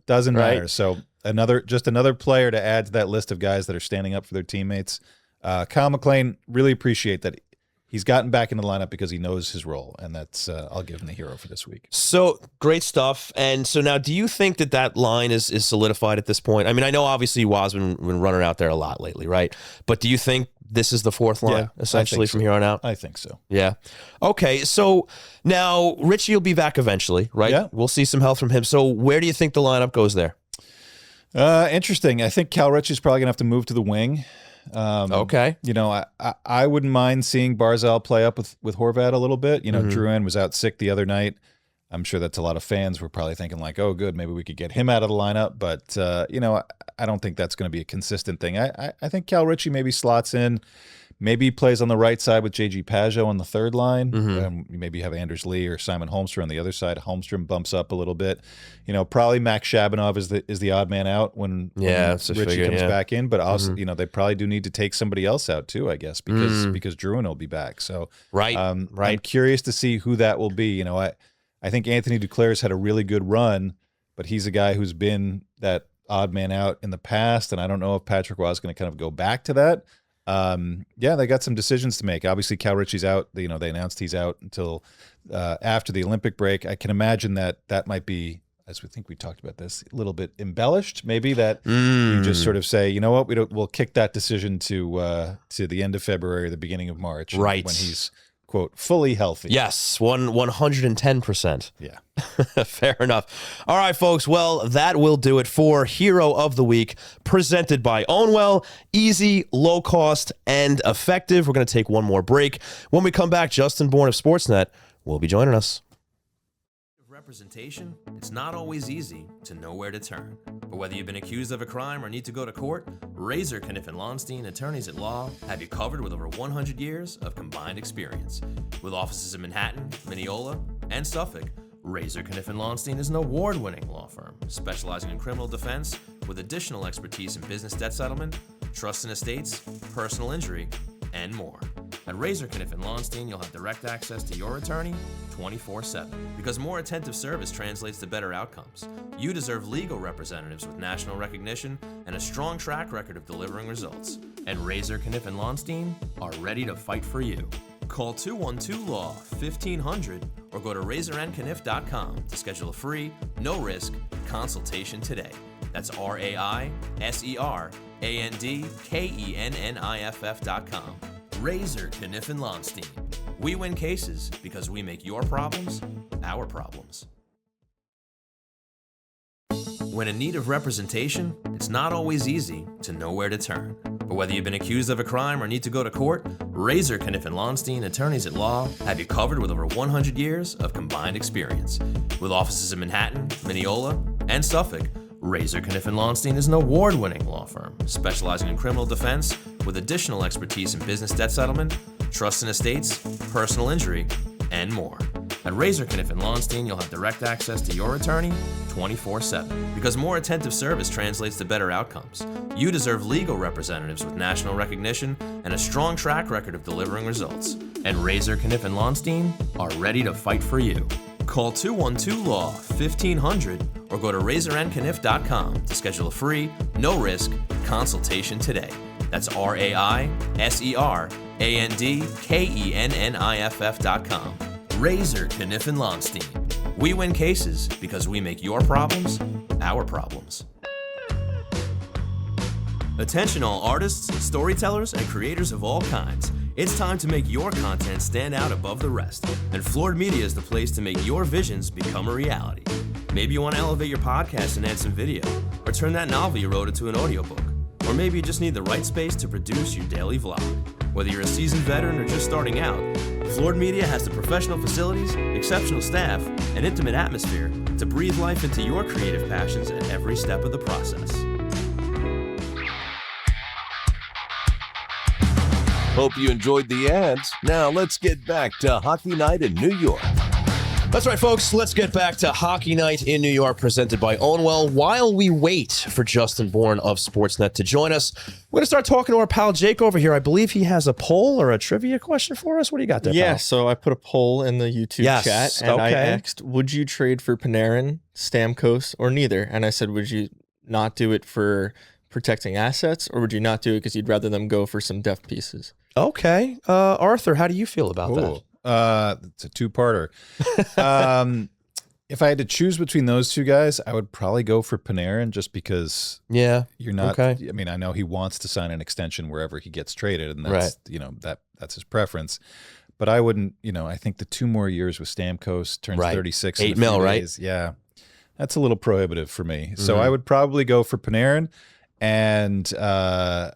Doesn't matter. So another player to add to that list of guys that are standing up for their teammates. Kyle McLean, really appreciate that. He's gotten back into the lineup because he knows his role, and that's I'll give him the hero for this week. So great stuff. And so now, do you think that line is solidified at this point? I mean, I know obviously Waz been running out there a lot lately, right? But do you think this is the 4th line essentially from here on out? I think so. Yeah. Okay. So now Richie will be back eventually, right? Yeah. We'll see some health from him. So where do you think the lineup goes there? Interesting. I think Cal Ritchie's probably gonna have to move to the wing. Okay. I wouldn't mind seeing Barzal play up with Horvat a little bit. Drouin was out sick the other night. I'm sure that's a lot of fans were probably thinking like, oh, good, maybe we could get him out of the lineup. But, I don't think that's going to be a consistent thing. I think Cal Ritchie maybe slots in, Maybe he plays on the right side with JG Pageau on the third line. Maybe you have Anders Lee or Simon Holmstrom on the other side. Holmstrom bumps up a little bit. Probably Max Shabanov is the odd man out when Richie comes back in. But also, they probably do need to take somebody else out too, I guess, because Drouin will be back. So I'm curious to see who that will be. I think Anthony Duclair's had a really good run, but he's a guy who's been that odd man out in the past, and I don't know if Patrick Roy is going to kind of go back to that. They got some decisions to make. Obviously, Cal Ritchie's out. They announced he's out until after the Olympic break. I can imagine that might be, as we think we talked about this, a little bit embellished. Maybe that you just sort of say, you know what, we'll kick that decision to the end of February or the beginning of March, right, when he's, quote, fully healthy. Yes, 110%. Yeah. Fair enough. All right, folks. Well, that will do it for Hero of the Week, presented by Ownwell. Easy, low cost, and effective. We're going to take one more break. When we come back, Justin Bourne of Sportsnet will be joining us. Representation, it's not always easy to know where to turn. But whether you've been accused of a crime or need to go to court, Razor, Kniffen, Lonstein, attorneys at law, have you covered with over 100 years of combined experience. With offices in Manhattan, Mineola, and Suffolk, Razor, Kniffen, Lonstein is an award-winning law firm specializing in criminal defense with additional expertise in business debt settlement, trust and estates, personal injury, and more. At Razor, Kniffen, Lonstein, you'll have direct access to your attorney 24/7. Because more attentive service translates to better outcomes. You deserve legal representatives with national recognition and a strong track record of delivering results. And Razor, Kniffen, Lonstein are ready to fight for you. Call 212-LAW-1500 or go to razorandkniff.com to schedule a free, no-risk consultation today. That's RAISERANDKENNIFF.com. Razor, Kniffen, Lonstein. We win cases because we make your problems our problems. When in need of representation, it's not always easy to know where to turn. But whether you've been accused of a crime or need to go to court, Razor, Kniffen, Lonstein, attorneys at law, have you covered with over 100 years of combined experience. With offices in Manhattan, Mineola, and Suffolk, Razor, Kniffen, Lonstein is an award-winning law firm specializing in criminal defense with additional expertise in business debt settlement, trust and estates, personal injury, and more. At Razor, Kniffen, Lonstein, you'll have direct access to your attorney 24/7. Because more attentive service translates to better outcomes. You deserve legal representatives with national recognition and a strong track record of delivering results. And Razor, Kniffen, Lonstein are ready to fight for you. Call 212-LAW-1500 or go to razorandkniff.com to schedule a free, no-risk consultation today. That's RAISERANDKENNIFF.com. Razor, Kniffen, Lonstein. We win cases because we make your problems our problems. Attention all artists, storytellers, and creators of all kinds. It's time to make your content stand out above the rest, and Floored Media is the place to make your visions become a reality. Maybe you want to elevate your podcast and add some video, or turn that novel you wrote into an audiobook. Or maybe you just need the right space to produce your daily vlog. Whether you're a seasoned veteran or just starting out, Floored Media has the professional facilities, exceptional staff, and intimate atmosphere to breathe life into your creative passions at every step of the process. Hope you enjoyed the ads. Now let's get back to Hockey Night in New York. That's right, folks. Let's get back to Hockey Night in New York, presented by Ownwell. While we wait for Justin Bourne of Sportsnet to join us, we're going to start talking to our pal Jake over here. I believe he has a poll or a trivia question for us. What do you got there, Yeah, pal? so I put a poll in the YouTube chat, and I asked, would you trade for Panarin, Stamkos, or neither? And I said, would you not do it for protecting assets, or would you not do it because you'd rather them go for some depth pieces? Okay. Arthur, how do you feel about that? It's a two-parter. If I had to choose between those two guys, I would probably go for Panarin just because you're not. Okay. I mean, I know he wants to sign an extension wherever he gets traded, and that's that's his preference. But I wouldn't. I think the 2 more years with Stamkos, turns 36, $8 million, right? Yeah, that's a little prohibitive for me. So I would probably go for Panarin, and I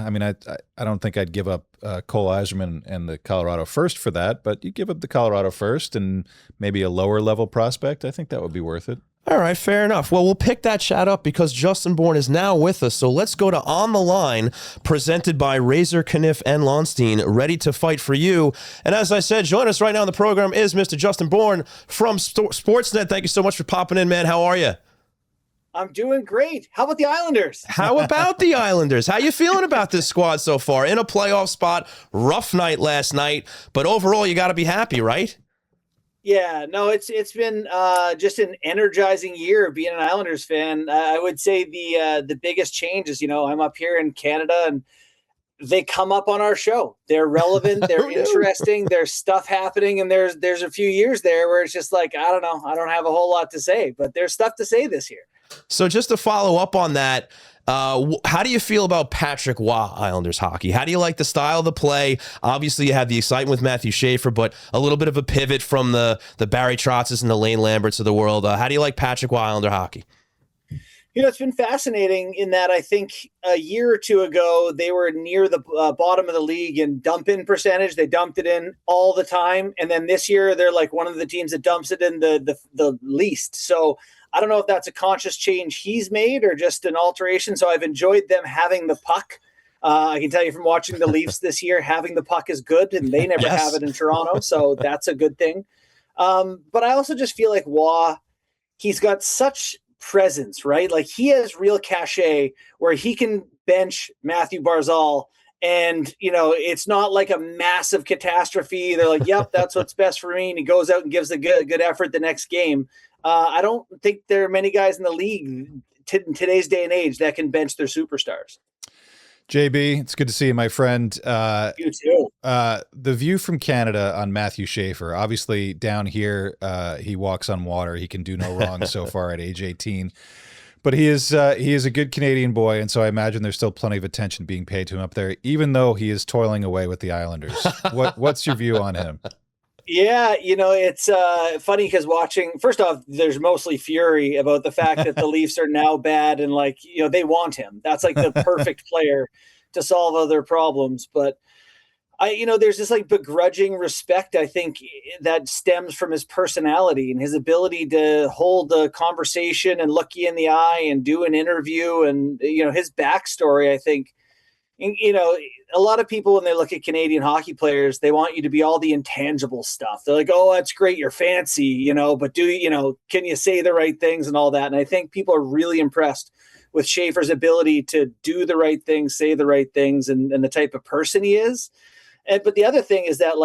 mean, I don't think I'd give up Cole Eiserman and the Colorado first for that, but you give up the Colorado first and maybe a lower level prospect. I think that would be worth it. All right, fair enough. Well, we'll pick that chat up because Justin Bourne is now with us. So let's go to On the Line, presented by Razor, Kniff, and Lonstein, ready to fight for you. And as I said, join us right now in the program is Mr. Justin Bourne from Sportsnet. Thank you so much for popping in, man. How are you? I'm doing great. How about the Islanders? How about the Islanders? How you feeling about this squad so far? In a playoff spot, rough night last night, but overall you got to be happy, right? Yeah, no, it's been just an energizing year of being an Islanders fan. I would say the biggest change is, I'm up here in Canada and they come up on our show. They're relevant, they're interesting, there's stuff happening, and there's a few years there where it's just like, I don't know, I don't have a whole lot to say, but there's stuff to say this year. So just to follow up on that, how do you feel about Patrick Roy Islanders hockey? How do you like the style of the play? Obviously, you have the excitement with Matthew Schaefer, but a little bit of a pivot from the Barry Trotzes and the Lane Lamberts of the world. How do you like Patrick Roy Islander hockey? It's been fascinating in that I think a year or two ago, they were near the bottom of the league in dump-in percentage. They dumped it in all the time. And then this year, they're like one of the teams that dumps it in the least. So I don't know if that's a conscious change he's made or just an alteration. So I've enjoyed them having the puck. I can tell you from watching the Leafs this year, having the puck is good, and they never have it in Toronto. So that's a good thing. But I also just feel like Roy, he's got such presence, right? Like he has real cachet where he can bench Matthew Barzal and, it's not like a massive catastrophe. They're like, yep, that's what's best for me. And he goes out and gives a good effort the next game. I don't think there are many guys in the league in today's day and age that can bench their superstars. JB, it's good to see you, my friend. You too. The view from Canada on Matthew Schaefer. Obviously, down here, he walks on water. He can do no wrong so far at age 18. But he is a good Canadian boy, and so I imagine there's still plenty of attention being paid to him up there, even though he is toiling away with the Islanders. What's your view on him? Yeah, it's funny because first off, there's mostly fury about the fact that the Leafs are now bad and they want him. That's like the perfect player to solve other problems. But there's this begrudging respect, I think, that stems from his personality and his ability to hold a conversation and look you in the eye and do an interview. And, his backstory, I think, a lot of people, when they look at Canadian hockey players, they want you to be all the intangible stuff. They're like, oh, that's great. You're fancy, but can you say the right things and all that? And I think people are really impressed with Schaefer's ability to do the right things, say the right things, and the type of person he is. But the other thing is that,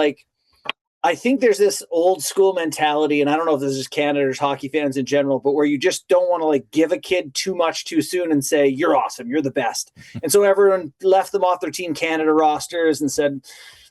I think there's this old school mentality, and I don't know if this is Canada or hockey fans in general, but where you just don't want to give a kid too much too soon and say, you're awesome, you're the best. And so everyone left them off their Team Canada rosters and said,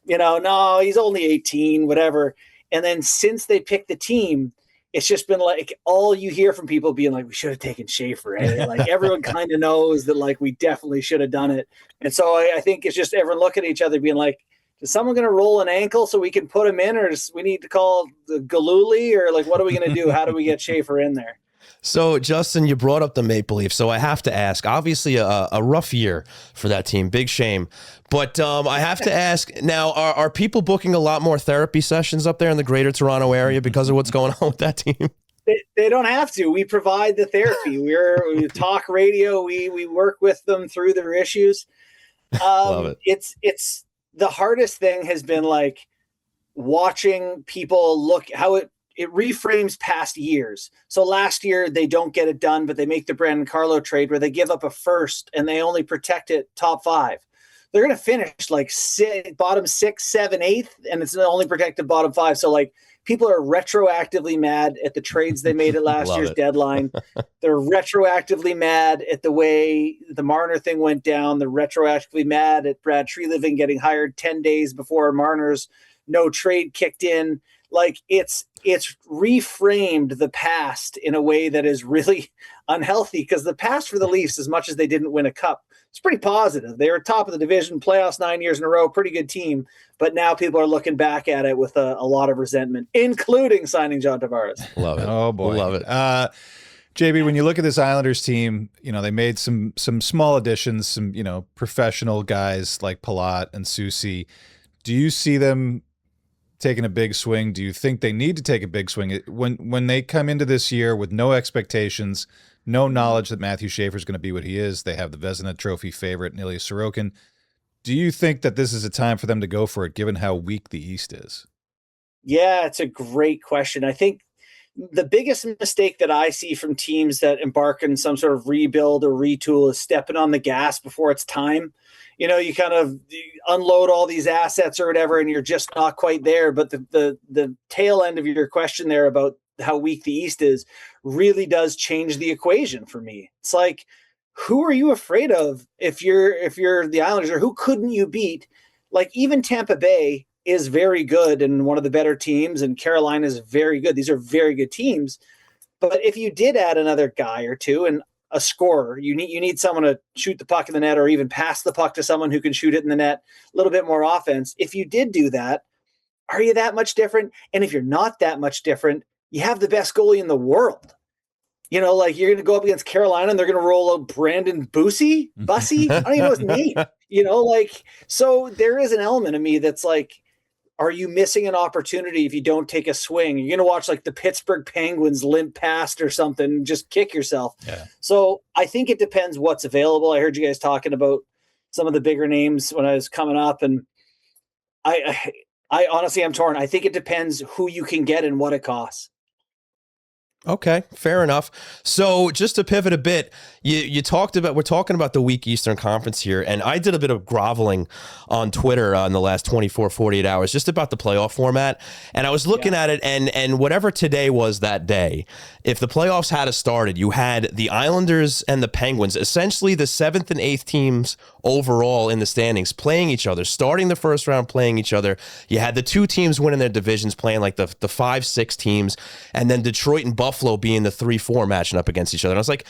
no, he's only 18, whatever. And then since they picked the team, it's just been all you hear from people being we should have taken Schaefer. Everyone kind of knows that we definitely should have done it. And so I think it's just everyone looking at each other being is someone going to roll an ankle so we can put him in, or we need to call the Galooly, or what are we going to do? How do we get Schaefer in there? So, Justin, you brought up the Maple Leafs, so I have to ask. Obviously, a rough year for that team. Big shame. But I have to ask, now, are people booking a lot more therapy sessions up there in the greater Toronto area because of what's going on with that team? They don't have to. We provide the therapy. We talk radio. We work with them through their issues. Love it. It's the hardest thing has been watching people look how it reframes past years. So last year they don't get it done, but they make the Brandon Carlo trade where they give up a first and they only protect it top 5. They're going to finish bottom 6, 7, 8th, and it's only protected bottom 5. So people are retroactively mad at the trades they made at last year's deadline. They're retroactively mad at the way the Marner thing went down. They're retroactively mad at Brad Treliving getting hired 10 days before Marner's no trade kicked in. It's reframed the past in a way that is really unhealthy, because the past for the Leafs, as much as they didn't win a cup, it's pretty positive. They were top of the division, playoffs 9 years in a row, pretty good team. But now people are looking back at it with a lot of resentment, including signing John Tavares. Love it. Oh, boy. Love it. JB, when you look at this Islanders team, they made some small additions, some, professional guys like Palat and Soucy. Do you see them taking a big swing? Do you think they need to take a big swing when they come into this year with no expectations, no knowledge that Matthew Schaefer is going to be what he is? They have the Vezina Trophy favorite, Ilya Sorokin. Do you think that this is a time for them to go for it, given how weak the East is? Yeah, it's a great question. I think the biggest mistake that I see from teams that embark in some sort of rebuild or retool is stepping on the gas before it's time. You kind of unload all these assets or whatever, and you're just not quite there. But the tail end of your question there about how weak the East is really does change the equation for me. It's like, who are you afraid of if you're the Islanders, or who couldn't you beat? Like, even Tampa Bay is very good and one of the better teams, and Carolina is very good. These are very good teams. But if you did add another guy or two and a scorer, you need someone to shoot the puck in the net or even pass the puck to someone who can shoot it in the net, a little bit more offense. If you did do that, are you that much different? And if you're not that much different, you have the best goalie in the world. Like, you're going to go up against Carolina and they're going to roll out Brandon Bussy? I don't even know his name. So there is an element of me that's like, are you missing an opportunity if you don't take a swing? You're going to watch like the Pittsburgh Penguins limp past or something and just kick yourself. Yeah. So I think it depends what's available. I heard you guys talking about some of the bigger names when I was coming up, and I honestly am torn. I think it depends who you can get and what it costs. Okay, fair enough. So just to pivot a bit, we're talking about the weak Eastern Conference here, and I did a bit of groveling on Twitter in the last 24, 48 hours just about the playoff format, and I was looking at it, and whatever today was that day, if the playoffs had started, you had the Islanders and the Penguins, essentially the 7th and 8th teams overall in the standings, playing each other, starting the first round playing each other. You had the two teams winning their divisions playing like the 5-6 teams, and then Detroit and Buffalo being the 3-4 matching up against each other. And I was like,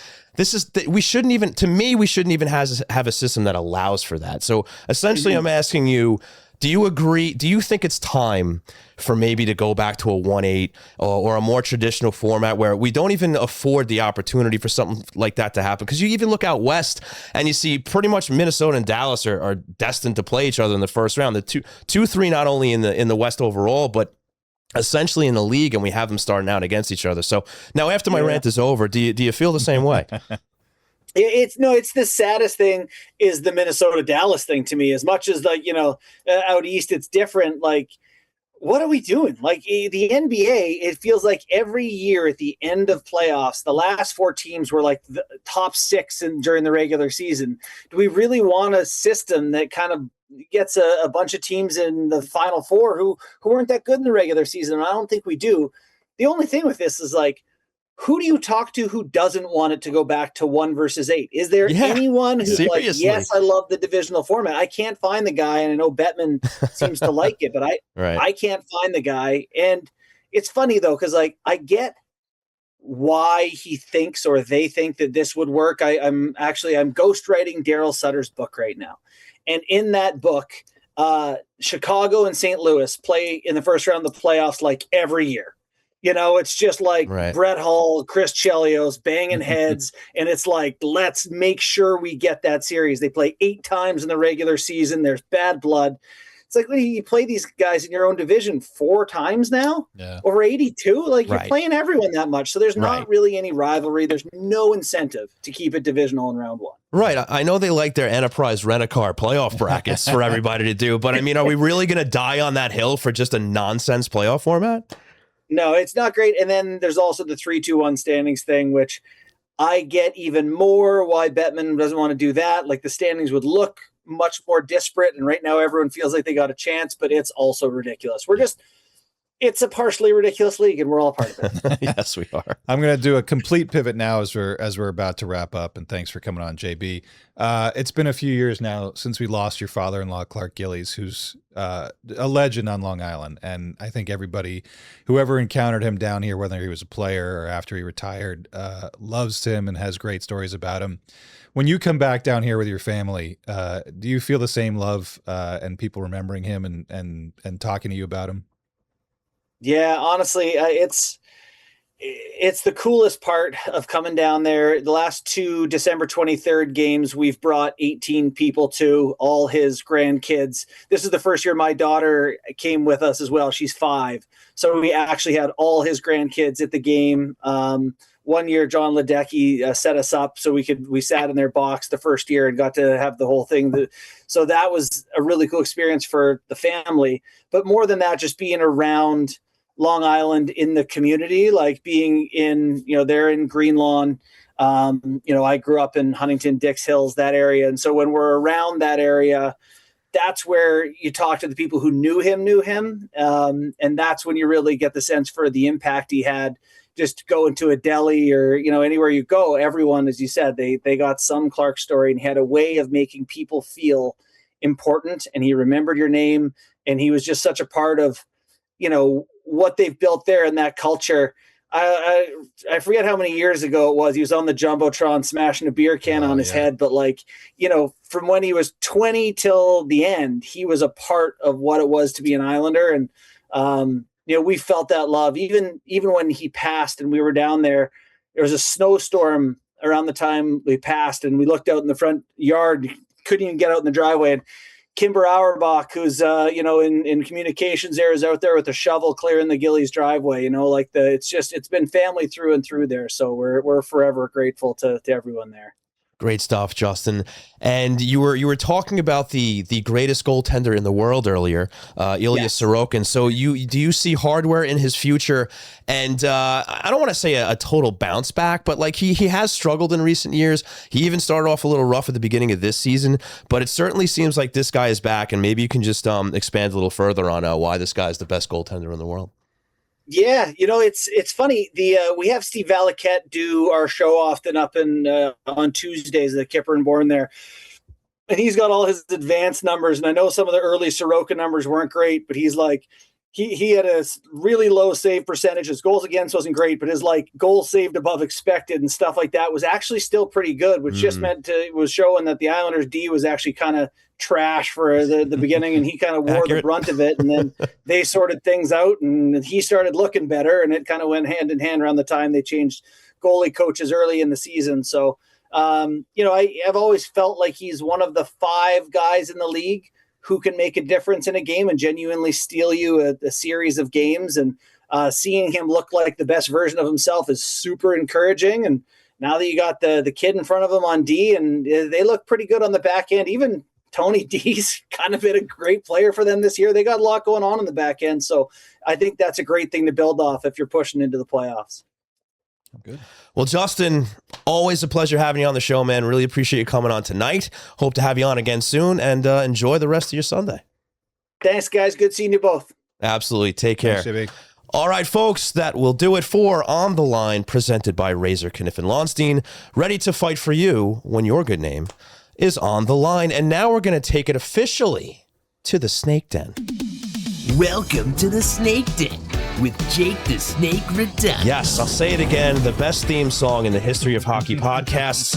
we shouldn't even have a system that allows for that. So essentially I'm asking you, do you agree? Do you think it's time for maybe to go back to a 1-8 or a more traditional format where we don't even afford the opportunity for something like that to happen? Because you even look out west and you see pretty much Minnesota and Dallas are destined to play each other in the first round. The 2-3 not only in the West overall, but essentially in the league, and we have them starting out against each other. So now after my rant is over, do you feel the same way? It's the saddest thing is the Minnesota Dallas thing to me. As much as out east, it's different. Like, what are we doing? Like, the NBA, it feels like every year at the end of playoffs, the last 4 teams were like the top 6 during the regular season. Do we really want a system that kind of gets a bunch of teams in the Final Four who weren't that good in the regular season? And I don't think we do. The only thing with this is, like, who do you talk to who doesn't want it to go back to 1 versus 8? Is there anyone who's like, yes, I love the divisional format? I can't find the guy, and I know Bettman seems to like it, but I can't find the guy. And it's funny though, because like I get why he thinks or they think that this would work. I'm ghostwriting Daryl Sutter's book right now. And in that book, Chicago and St. Louis play in the first round of the playoffs like every year. It's just like Brett Hull, Chris Chelios banging heads. And it's like, let's make sure we get that series. They play 8 times in the regular season. There's bad blood. It's like, you play these guys in your own division 4 times now over 82. Like, you're playing everyone that much. So there's not really any rivalry. There's no incentive to keep it divisional in round 1. Right. I know they like their Enterprise Rent-A-Car playoff brackets for everybody to do. But I mean, are we really going to die on that hill for just a nonsense playoff format? No, it's not great. And then there's also the 3-2-1 standings thing, which I get even more why Bettman doesn't want to do that. Like, the standings would look much more disparate, and right now everyone feels like they got a chance, but it's also ridiculous. It's a partially ridiculous league, and we're all a part of it. Yes, we are. I'm going to do a complete pivot now as we're about to wrap up, and thanks for coming on, JB. It's been a few years now since we lost your father-in-law, Clark Gillies, who's a legend on Long Island, and I think whoever encountered him down here, whether he was a player or after he retired, loves him and has great stories about him. When you come back down here with your family, do you feel the same love and people remembering him and talking to you about him? Yeah, honestly, it's the coolest part of coming down there. The last 2 December 23rd games, we've brought 18 people to, all his grandkids. This is the first year my daughter came with us as well. She's 5. So we actually had all his grandkids at the game. One year, John Ledecky set us up so we sat in their box the first year and got to have the whole thing. So that was a really cool experience for the family. But more than that, just being around Long Island in the community, like being in, they're in Greenlawn. I grew up in Huntington, Dix Hills, that area. And so when we're around that area, that's where you talk to the people who knew him. And that's when you really get the sense for the impact he had. Just going to a deli or, anywhere you go, everyone, as you said, they got some Clark story, and he had a way of making people feel important, and he remembered your name. And he was just such a part of, what they've built there in that culture. I forget how many years ago it was. He was on the Jumbotron smashing a beer can on his head. But from when he was 20 till the end, he was a part of what it was to be an Islander. And, we felt that love even when he passed and we were down there. There was a snowstorm around the time we passed, and we looked out in the front yard, couldn't even get out in the driveway. And Kimber Auerbach, who's in communications there, is out there with a shovel clearing the Gillies driveway. It's been family through and through there. So we're forever grateful to everyone there. Great stuff, Justin. And you were talking about the greatest goaltender in the world earlier, Ilya Sorokin. So do you see hardware in his future? And I don't want to say a total bounce back, but he has struggled in recent years. He even started off a little rough at the beginning of this season, but it certainly seems like this guy is back. And maybe you can just expand a little further on why this guy is the best goaltender in the world. Yeah, it's funny. We have Steve Valiquette do our show often up on Tuesdays, the Kipper and Bourne there, and he's got all his advanced numbers. And I know some of the early Sorokin numbers weren't great, but he's he had a really low save percentage. His goals against wasn't great, but his goals saved above expected and stuff like that was actually still pretty good, which just was showing that the Islanders D was actually kind of trash for the beginning, and he kind of wore the brunt of it. And then they sorted things out, and he started looking better, and it kind of went hand in hand around the time they changed goalie coaches early in the season. So, I've always felt like he's one of the 5 guys in the league who can make a difference in a game and genuinely steal you a series of games. And seeing him look like the best version of himself is super encouraging. And now that you got the kid in front of him on D, and they look pretty good on the back end, even Tony D's kind of been a great player for them this year. They got a lot going on in the back end. So I think that's a great thing to build off if you're pushing into the playoffs. Good. Well, Justin, always a pleasure having you on the show, man. Really appreciate you coming on tonight. Hope to have you on again soon, and enjoy the rest of your Sunday. Thanks, guys. Good seeing you both. Absolutely. Take care. Thanks, all right, folks, that will do it for On the Line, presented by Razor Kniffen Lonstein. Ready to fight for you when your good name is on the line. And now we're going to take it officially to the Snake Den. Welcome to the Snake Den with Jake the Snake Redonis. Yes, I'll say it again, the best theme song in the history of hockey podcasts.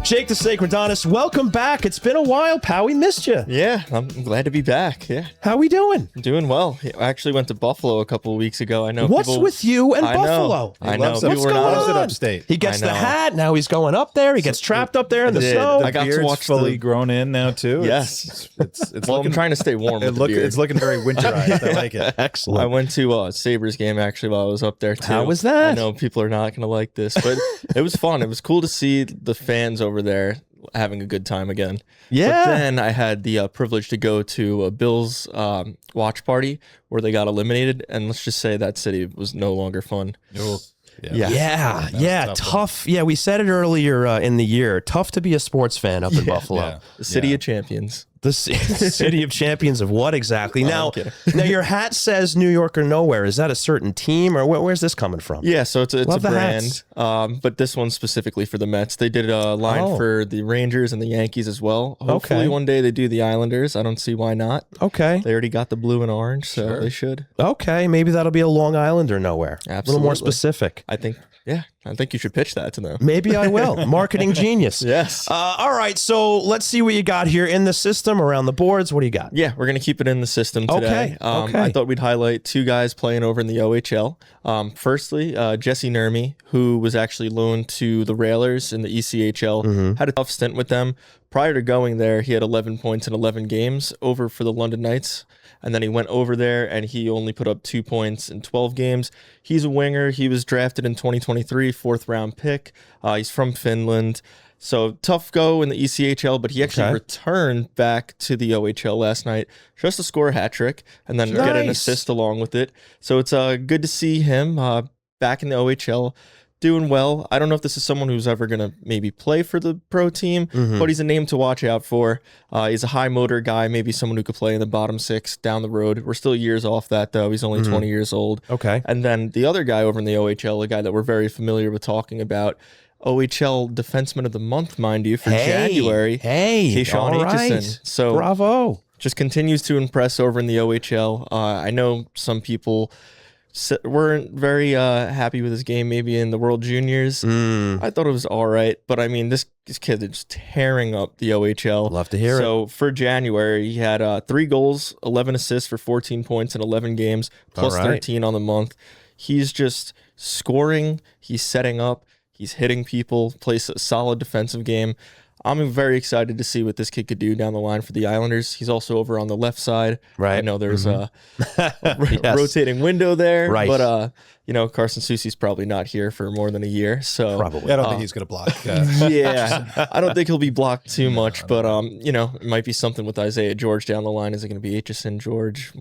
Jake the Snake Redonis, welcome back. It's been a while, pal. We missed you. Yeah, I'm glad to be back. Yeah. How we doing? I'm doing well. I actually went to Buffalo a couple of weeks ago. I know. What's with you and Buffalo? I know. What's going on? Upstate. He gets the hat. Now he's going up there. He gets trapped up there in the snow. I got to watch fully grown in now too. Yes. It's well, I'm trying to stay warm. It's looking very winterized. I like it. Excellent. I went to a Sabres game actually while I was up there too. How was that? I know people are not going to like this, but it was fun. It was cool to see the fans over there having a good time again. Yeah. But then I had the privilege to go to a Bills watch party where they got eliminated, and let's just say that city was no longer fun. Yeah. Tough. Yeah, we said it earlier in the year. Tough to be a sports fan up in Buffalo. Yeah. The city of champions. The city of champions of what exactly? Now your hat says New York or nowhere. Is that a certain team, or where's this coming from? Yeah, so it's a brand, but this one's specifically for the Mets. They did a line for the Rangers and the Yankees as well. Hopefully one day they do the Islanders. I don't see why not. Okay. They already got the blue and orange, so they should. Okay, maybe that'll be a Long Island or nowhere. Absolutely. A little more specific. I think, yeah. I think you should pitch that to them. Maybe I will. Marketing genius. Yes. All right, so let's see what you got here in the system, around the boards. What do you got? Yeah, we're going to keep it in the system today. Okay. I thought we'd highlight two guys playing over in the OHL. Firstly, Jesse Nurmi, who was actually loaned to the Railers in the ECHL, had a tough stint with them. Prior to going there, he had 11 points in 11 games over for the London Knights. And then he went over there and he only put up 2 points in 12 games. He's a winger. He was drafted in 2023, 4th round pick. He's from Finland. So tough go in the ECHL, but he actually returned back to the OHL last night just to score a hat trick and then get an assist along with it. So it's good to see him back in the OHL. Doing well. I don't know if this is someone who's ever going to maybe play for the pro team, but he's a name to watch out for. He's a high motor guy, maybe someone who could play in the bottom 6 down the road. We're still years off that, though. He's only 20 years old. Okay. And then the other guy over in the OHL, a guy that we're very familiar with talking about, OHL Defenseman of the Month, mind you, for January. Keyshawn Aitchison. So bravo. Just continues to impress over in the OHL. I know some people weren't very happy with his game maybe in the World Juniors. I thought it was all right, but I mean, this kid is tearing up the OHL. Love to hear it. So for January, he had 3 goals, 11 assists for 14 points in 11 games, plus 13 on the month. He's just scoring, he's setting up, he's hitting people, plays a solid defensive game. I'm very excited to see what this kid could do down the line for the Islanders. He's also over on the left side. Right. I know there's a rotating window there, right. But Carson Soucy's probably not here for more than a year. So probably. I don't think he's going to block. Yeah, I don't think he'll be blocked too much, but it might be something with Isaiah George down the line. Is it going to be Aitchison, George?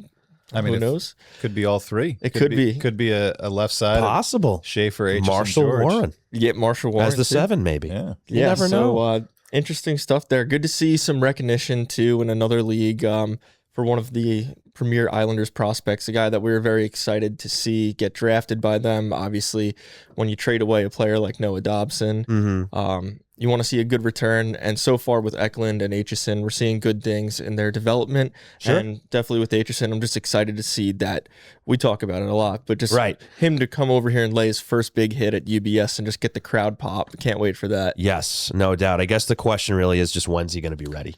I mean, who knows? Could be all three. It could be. Could be a left side. Possible. Schaefer, Aitchison, Marshall George. Warren. Yeah, Marshall Warren As the too. 7, maybe. Yeah. You never know. So, interesting stuff there. Good to see some recognition, too, in another league for one of the premier Islanders prospects, a guy that we were very excited to see get drafted by them. Obviously, when you trade away a player like Noah Dobson, you want to see a good return. And so far with Eklund and Aitchison, we're seeing good things in their development. Sure. And definitely with Aitchison, I'm just excited to see that. We talk about it a lot, but just Right. him to come over here and lay his first big hit at UBS and just get the crowd pop. Can't wait for that. Yes, no doubt. I guess the question really is just when's he going to be ready?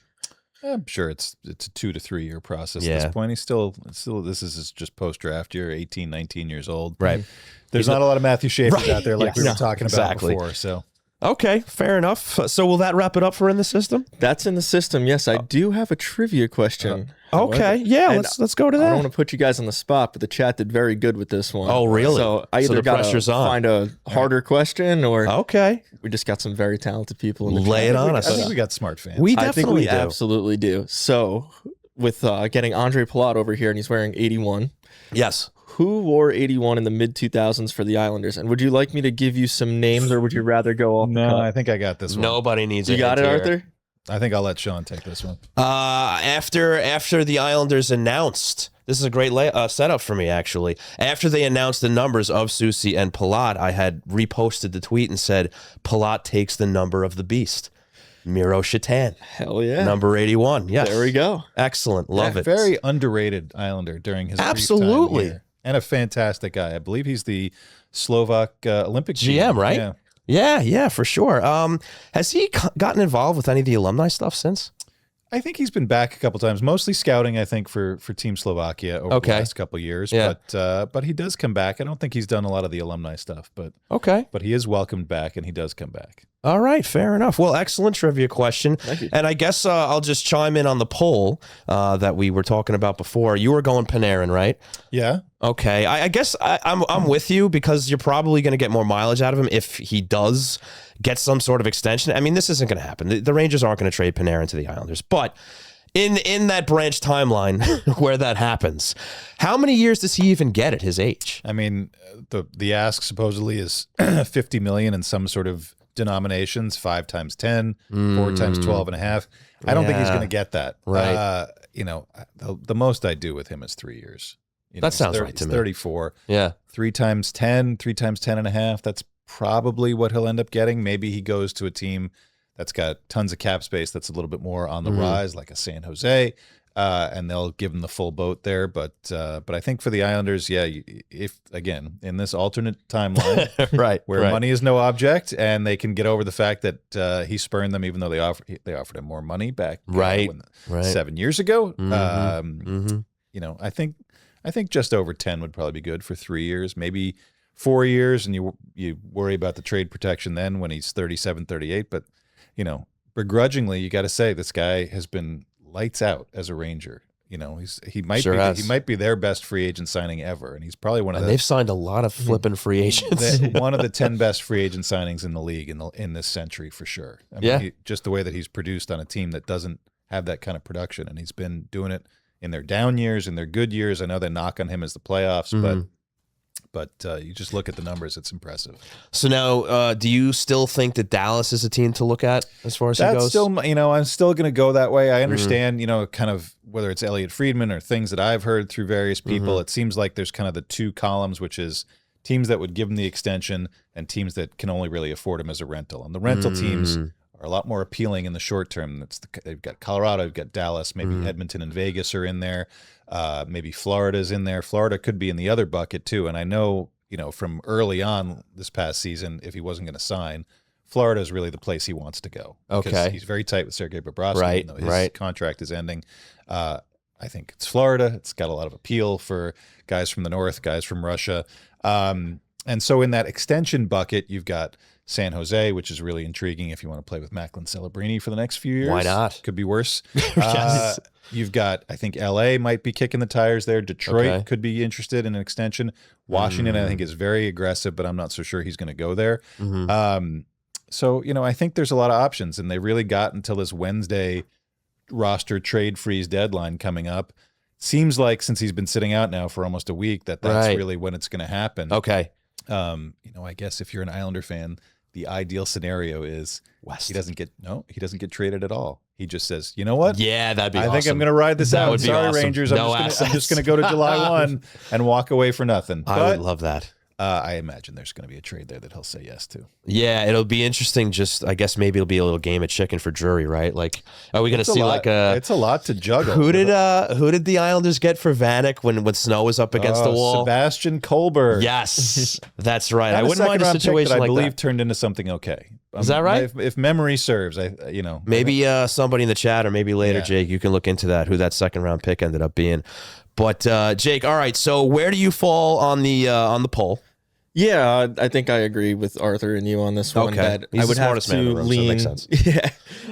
I'm sure it's a 2 to 3 year process Yeah. at this point. He's still this is just post draft year, 18, 19 years old. Right. There's not a lot of Matthew Schaefers out there like we were Yes. talking about Exactly. before. So Okay, fair enough. So will that wrap it up for In the System? That's in the system. Yes, I do have a trivia question. Okay, yeah, And let's go to I that. don't want to put you guys on the spot, but the chat did very good with this one. Oh, really? So I So either the got to pressure's on. find a harder question, or Okay, we just got some very talented people in the lay chat. it on I us. think we got smart fans. We I think definitely we do. absolutely do. So with getting Andre Palat over here, and he's wearing 81. Yes. Who wore 81 in the mid 2000s for the Islanders? And would you like me to give you some names, or would you rather go off? No, I think I got this one. Nobody needs You a got it, hint here. Arthur? I think I'll let Sean take this one. After the Islanders announced, this is a great setup for me, actually. After they announced the numbers of Soucy and Palat, I had reposted the tweet and said, Palat takes the number of the beast. Miro Shatan, Hell yeah. number 81. Yes. There we go. Excellent. Love it. Very underrated Islander during his brief time Absolutely. here. And a fantastic guy. I believe he's the Slovak Olympic GM, right? Yeah. Yeah, for sure. Has he gotten involved with any of the alumni stuff since? I think he's been back a couple times, mostly scouting, I think, for Team Slovakia over the last couple of years. Yeah. But he does come back. I don't think he's done a lot of the alumni stuff, but Okay. he is welcomed back and he does come back. All right, fair enough. Well, excellent trivia question. Thank you. And I guess I'll just chime in on the poll that we were talking about before. You were going Panarin, right? Yeah. Okay. I guess I'm with you because you're probably going to get more mileage out of him if he does get some sort of extension. I mean, this isn't going to happen. The Rangers aren't going to trade Panarin to the Islanders. But in that branch timeline where that happens, how many years does he even get at his age? I mean, the ask supposedly is $50 million in some sort of denominations, 5 times 10, 4 times 12 and a half. I don't think he's Yeah. going to get that. Right. The most I do with him is 3 years. That sounds right to he's me. 34. Yeah. 3 times 10, 3 times 10 and a half. That's probably what he'll end up getting. Maybe he goes to a team that's got tons of cap space, that's a little bit more on the rise, like a San Jose, and they'll give them the full boat there. But I think for the Islanders, if again in this alternate timeline, where money is no object, and they can get over the fact that he spurned them, even though they offered him more money back 7 years ago. You know, I think just over 10 would probably be good for 3 years, maybe 4 years, and you worry about the trade protection then when he's 37, 38. But you know, begrudgingly, you got to say this guy has been lights out as a Ranger. You know, he might be their best free agent signing ever, and he's probably one of they've signed a lot of flipping free agents. One of the 10 best free agent signings in the league in this century for sure. I mean, just the way that he's produced on a team that doesn't have that kind of production, and he's been doing it in their down years, in their good years. I know they knock on him as the playoffs, but you just look at the numbers, it's impressive. So now, do you still think that Dallas is a team to look at as far as he goes? Still, you know, I'm still going to go that way. I understand, you know, kind of whether it's Elliot Friedman or things that I've heard through various people, it seems like there's kind of the two columns, which is teams that would give him the extension and teams that can only really afford him as a rental. And the rental teams are a lot more appealing in the short term. They've got Colorado, they've got Dallas, maybe Edmonton and Vegas are in there. Maybe Florida's in there. Florida could be in the other bucket too. And I know, you know, from early on this past season, if he wasn't going to sign, Florida is really the place he wants to go. Okay. He's very tight with Sergei Bobrovsky, even though his contract is ending. I think it's Florida. It's got a lot of appeal for guys from the North, guys from Russia. And so in that extension bucket, you've got San Jose, which is really intriguing if you want to play with Macklin Celebrini for the next few years. Why not? Could be worse. You've got, I think LA might be kicking the tires there. Detroit could be interested in an extension. Washington, I think, is very aggressive, but I'm not so sure he's going to go there. So, you know, I think there's a lot of options, and they really got until this Wednesday roster trade freeze deadline coming up. Seems like since he's been sitting out now for almost a week, that's really when it's going to happen. Okay. You know, I guess if you're an Islander fan, the ideal scenario is he doesn't get traded at all. He just says, you know what? Yeah, that'd be I awesome. think I'm going to ride this out. Sorry, awesome. Rangers. No I'm just going to go to July 1 and walk away for nothing. I would love that. I imagine there's going to be a trade there that he'll say yes to. Yeah, it'll be interesting. Just, I guess maybe it'll be a little game of chicken for Drury, right? Like, are we going to see it's a lot to juggle. Who did the Islanders get for Vanek when Snow was up against the wall? Sebastian Colbert. Yes, that's right. I wouldn't mind a situation like that. I believe turned into something okay. Is that right? If memory serves, maybe somebody in the chat or maybe later, Jake, you can look into that, who that second round pick ended up being. But Jake, all right. So where do you fall on the poll? Yeah, I think I agree with Arthur and you on this one. That He's I would the have smartest to man in the room, lean. so it makes sense. Yeah,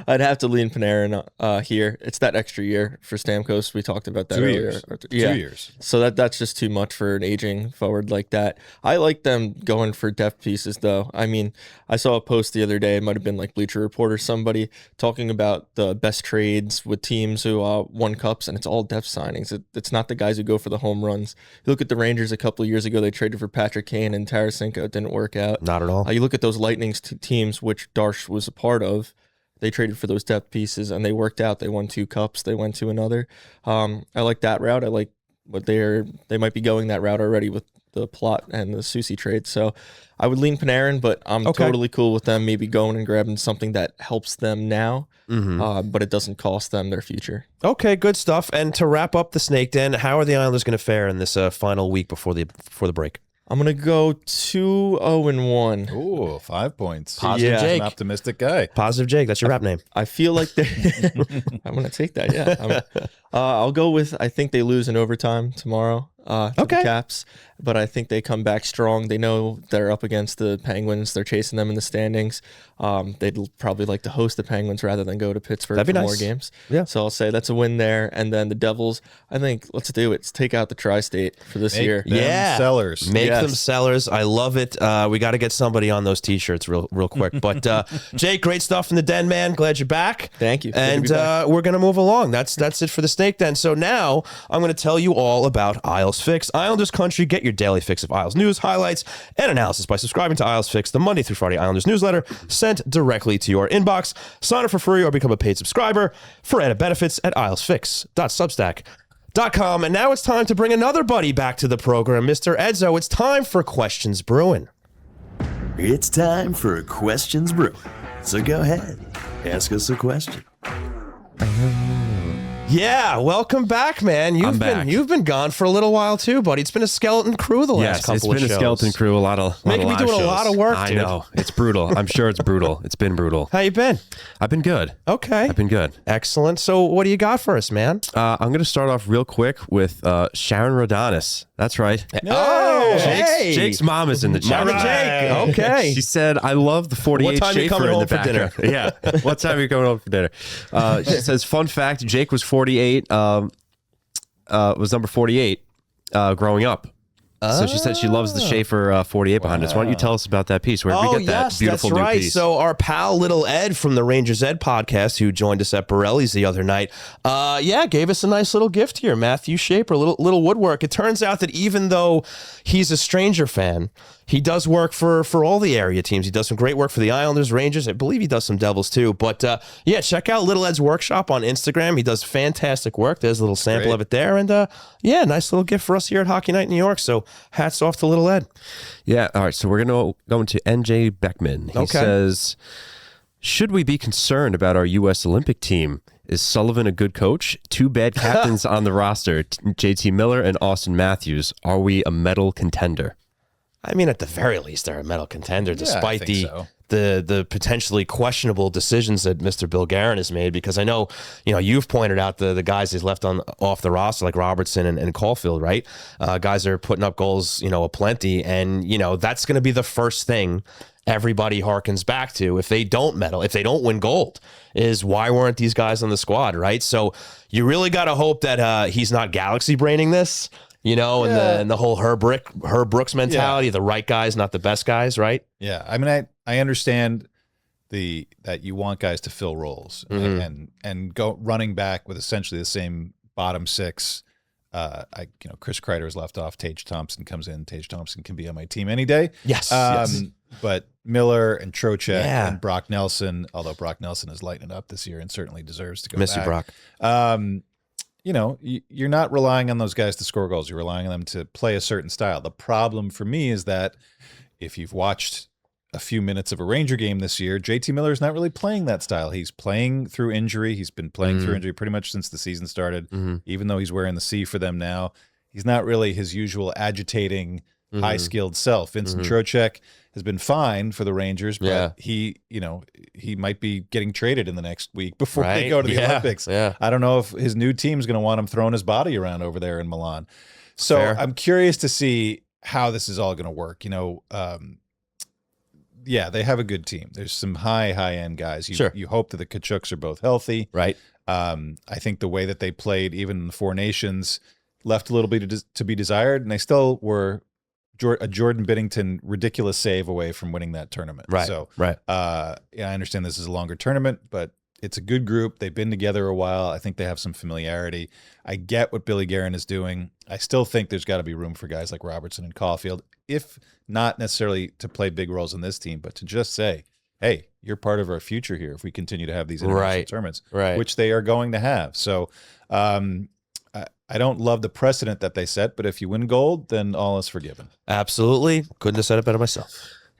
I'd have to lean Panarin here. It's that extra year for Stamkos. We talked about that earlier. 2 years. So that's just too much for an aging forward like that. I like them going for depth pieces, though. I mean, I saw a post the other day. It might have been like Bleacher Report or somebody talking about the best trades with teams who won cups, and it's all depth signings. It's not the guys who go for the home runs. You look at the Rangers a couple of years ago. They traded for Patrick Kane and Tarasenko. It didn't work out. Not at all. You look at those Lightning teams, which Darsh was a part of. They traded for those depth pieces, and they worked out. They won 2 cups. They went to another. I like that route. I like what they might be going that route already with the Plot and the Soucy trade. So I would lean Panarin, but I'm totally cool with them maybe going and grabbing something that helps them now, but it doesesn't cost them their future. Okay, good stuff. And to wrap up the Snake Den, how are the Islanders going to fare in this final week before the break? I'm going to go 2-0-1. Ooh, 5 points. Positive Jake. An optimistic guy. Positive Jake. That's your rap name. I feel like I'm going to take that, yeah. I'll go with, I think they lose in overtime tomorrow to the Caps, but I think they come back strong. They know they're up against the Penguins. They're chasing them in the standings. They'd probably like to host the Penguins rather than go to Pittsburgh for more games. Yeah. So I'll say that's a win there. And then the Devils, I think, let's do it. Let's take out the Tri-State for this year. Sellers. Make them sellers. I love it. We got to get somebody on those T-shirts real quick. But Jake, great stuff in the den, man. Glad you're back. Thank you. And we're going to move along. That's it for the Snake Den. So now I'm going to tell you all about Isles Fix. Islanders Country, get your daily fix of Isles news, highlights, and analysis by subscribing to Isles Fix, the Monday through Friday Islanders newsletter sent directly to your inbox. Sign up for free or become a paid subscriber for added benefits at ilesfix.substack.com. And now it's time to bring another buddy back to the program, Mr. Edzo. It's time for Questions Brewing. It's time for Questions Brewing. So go ahead, ask us a question. Yeah, welcome back, man. You've been gone for a little while too, buddy. It's been a skeleton crew the last couple of shows. It's been a skeleton crew. A lot of making me doing a lot of work. I know it's brutal. I'm sure it's brutal. It's been brutal. How you been? I've been good. Okay, I've been good. Excellent. So, what do you got for us, man? I'm going to start off real quick with Sharon Rodanis. That's right. Oh, Jake's mom is in the chat. Mama Jake. Okay. She said, "I love the 48 What time are you Schaefer coming in home the for background." dinner? Yeah. What time are you coming home for dinner? She says, "Fun fact: Jake was 48. Was number 48 growing up." So she said she loves the Schaefer 48 behind us. Why don't you tell us about that piece? Where did we get that beautiful that's new right. piece? So our pal Little Ed from the Rangers Ed podcast, who joined us at Borelli's the other night, gave us a nice little gift here. Matthew Schaefer, little woodwork. It turns out that even though he's a Stranger fan, he does work for all the area teams. He does some great work for the Islanders, Rangers. I believe he does some Devils too. But check out Little Ed's workshop on Instagram. He does fantastic work. There's a little sample of it there. And nice little gift for us here at Hockey Night in New York. So hats off to Little Ed. Yeah. All right. So we're going to go into NJ Beckman. He says, should we be concerned about our U.S. Olympic team? Is Sullivan a good coach? Two bad captains on the roster, JT Miller and Austin Matthews. Are we a medal contender? I mean, at the very least, they're a medal contender, despite so. the potentially questionable decisions that Mr. Bill Guerin has made. Because I know, you've pointed out the guys he's left off the roster, like Robertson and Caulfield, right? Guys are putting up goals, aplenty, and that's going to be the first thing everybody harkens back to if they don't medal, if they don't win gold, is why weren't these guys on the squad, right? So you really got to hope that he's not galaxy braining this. And the whole Herb Brooks mentality, the right guys, not the best guys, right? Yeah, I mean, I understand that you want guys to fill roles and go running back with essentially the same bottom six. Chris Kreider is left off. Tage Thompson comes in. Tage Thompson can be on my team any day. Yes. But Miller and Trocheck and Brock Nelson, although Brock Nelson is lighting it up this year and certainly deserves to go Miss you, back. Brock. You're not relying on those guys to score goals. You're relying on them to play a certain style. The problem for me is that if you've watched a few minutes of a Ranger game this year, JT Miller is not really playing that style. He's playing through injury. He's been playing through injury pretty much since the season started, even though he's wearing the C for them now. He's not really his usual agitating, high-skilled self. Vincent Trocheck has been fine for the Rangers, but he might be getting traded in the next week before they go to the Olympics. Yeah. I don't know if his new team's going to want him throwing his body around over there in Milan. So I'm curious to see how this is all going to work. They have a good team. There's some high-end guys. You hope that the Tkachuks are both healthy. Right. I think the way that they played, even in the Four Nations, left a little bit to be desired, and they still were a Jordan Binnington ridiculous save away from winning that tournament. Right. So, right. I understand this is a longer tournament, but it's a good group. They've been together a while. I think they have some familiarity. I get what Billy Guerin is doing. I still think there's got to be room for guys like Robertson and Caulfield, if not necessarily to play big roles in this team, but to just say, hey, you're part of our future here if we continue to have these international tournaments, which they are going to have. So, I don't love the precedent that they set, but if you win gold, then all is forgiven. Absolutely. Couldn't have said it better myself.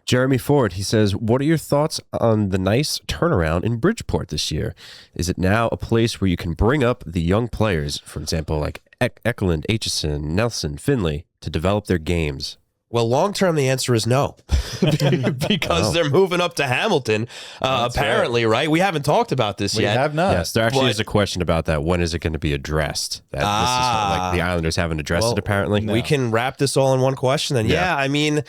Jeremy Ford, he says, what are your thoughts on the nice turnaround in Bridgeport this year? Is it now a place where you can bring up the young players, for example, like Eklund, Aitchison, Nelson, Finley, to develop their games? Well, long-term, the answer is no, because they're moving up to Hamilton, apparently, right? We haven't talked about this yet. We have not. Yes, there actually is a question about that. When is it going to be addressed? This is like the Islanders haven't addressed it, apparently. No. We can wrap this all in one question then. Yeah, I mean,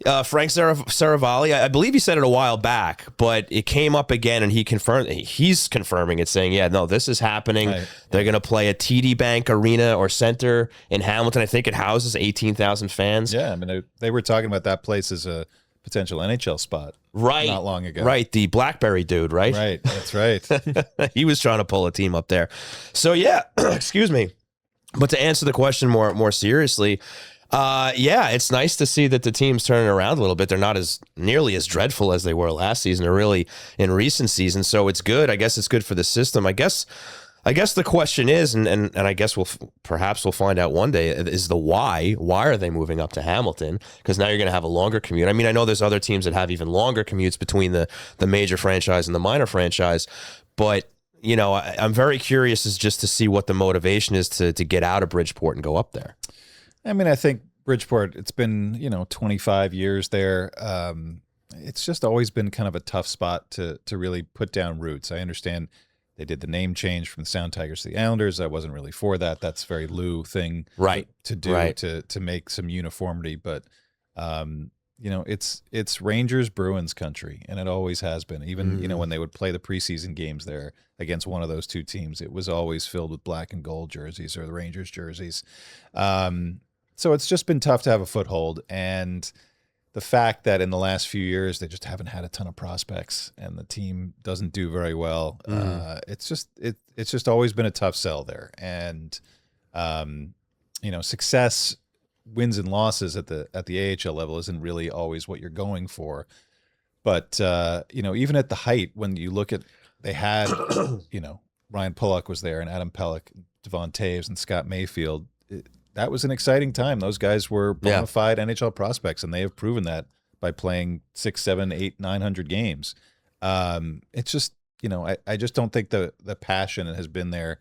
Frank Saravalli, I believe he said it a while back, but it came up again, and he's confirming it, saying, this is happening. Right. They're going to play a TD Bank Arena or Center in Hamilton. I think it houses 18,000 fans. Yeah, I mean, they were talking about that place as a potential NHL spot not long ago. Right, the Blackberry dude, right? Right, that's right. He was trying to pull a team up there. So, excuse me. But to answer the question more seriously, it's nice to see that the team's turning around a little bit. They're not nearly as dreadful as they were last season or really in recent seasons. So it's good. I guess it's good for the system. I guess I guess the question is, and I guess perhaps we'll find out one day, is the why. Why are they moving up to Hamilton? Because now you're going to have a longer commute. I mean, I know there's other teams that have even longer commutes between the major franchise and the minor franchise, but I'm very curious as just to see what the motivation is to get out of Bridgeport and go up there. I mean, I think Bridgeport, it's been 25 years there. It's just always been kind of a tough spot to really put down roots. I understand they did the name change from the Sound Tigers to the Islanders. I wasn't really for that. That's a very Lou thing to do to make some uniformity. But, it's Rangers Bruins country, and it always has been. Even, when they would play the preseason games there against one of those two teams, it was always filled with black and gold jerseys or the Rangers jerseys. So it's just been tough to have a foothold. And the fact that in the last few years they just haven't had a ton of prospects and the team doesn't do very well, it's just always been a tough sell there. And success, wins and losses at the AHL level isn't really always what you're going for. But even at the height, when you look at, they had Ryan Pulock was there and Adam Pelech, Devon Toews and Scott Mayfield. That was an exciting time. Those guys were bona fide NHL prospects, and they have proven that by playing 6, 7, 8, 900 games. It's just, I just don't think the passion has been there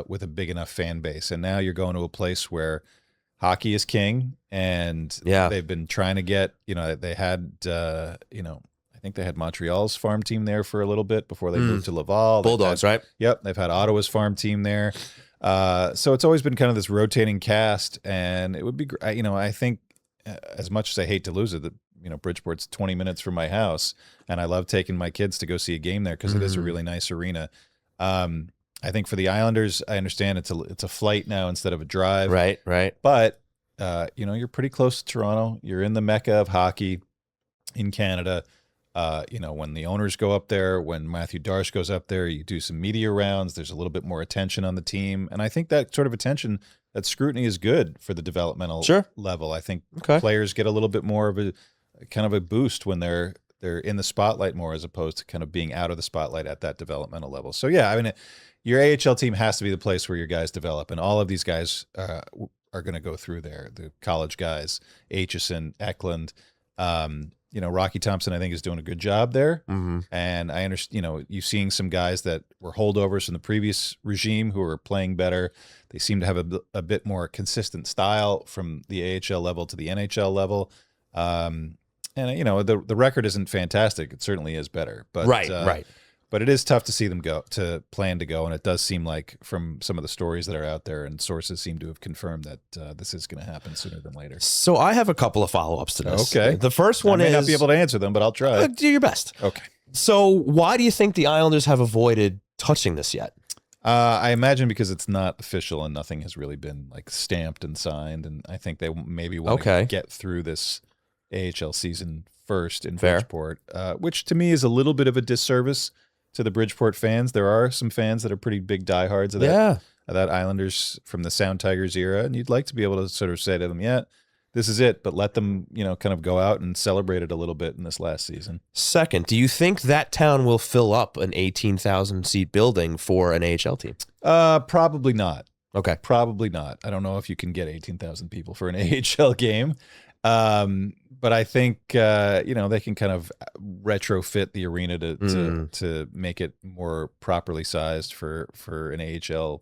with a big enough fan base. And now you're going to a place where hockey is king, and they've been trying to get, they had, I think they had Montreal's farm team there for a little bit before they moved to Laval. Bulldogs, right? Yep. They've had Ottawa's farm team there. So it's always been kind of this rotating cast, and it would be, I think as much as I hate to lose it, that, Bridgeport's 20 minutes from my house, and I love taking my kids to go see a game there because it is a really nice arena. I think for the Islanders, I understand it's a flight now instead of a drive. Right. But, you're pretty close to Toronto. You're in the mecca of hockey in Canada. When the owners go up there, when Matthew Darche goes up there, you do some media rounds. There's a little bit more attention on the team. And I think that sort of attention, that scrutiny is good for the developmental level. I think players get a little bit more of a kind of a boost when they're in the spotlight more, as opposed to kind of being out of the spotlight at that developmental level. So, your AHL team has to be the place where your guys develop. And all of these guys are going to go through there. The college guys, Aitchison, Eklund, Rocky Thompson, I think, is doing a good job there. And I understand, you've seen some guys that were holdovers from the previous regime who are playing better. They seem to have a bit more consistent style from the AHL level to the NHL level. And the record isn't fantastic. It certainly is better. But right. But it is tough to see them plan to go. And it does seem like, from some of the stories that are out there, and sources seem to have confirmed that this is going to happen sooner than later. So I have a couple of follow-ups to this. Okay. The first one I may not be able to answer them, but I'll try. Do your best. Okay. So why do you think the Islanders have avoided touching this yet? I imagine because it's not official and nothing has really been stamped and signed. And I think they maybe want to get through this AHL season first in Bridgeport, which to me is a little bit of a disservice to the Bridgeport fans. There are some fans that are pretty big diehards of that Islanders from the Sound Tigers era, and you'd like to be able to sort of say to them, this is it, but let them, kind of go out and celebrate it a little bit in this last season. Second, do you think that town will fill up an 18,000 seat building for an AHL team? Probably not. Okay. Probably not. I don't know if you can get 18,000 people for an AHL game. But I think, they can kind of retrofit the arena to make it more properly sized for an AHL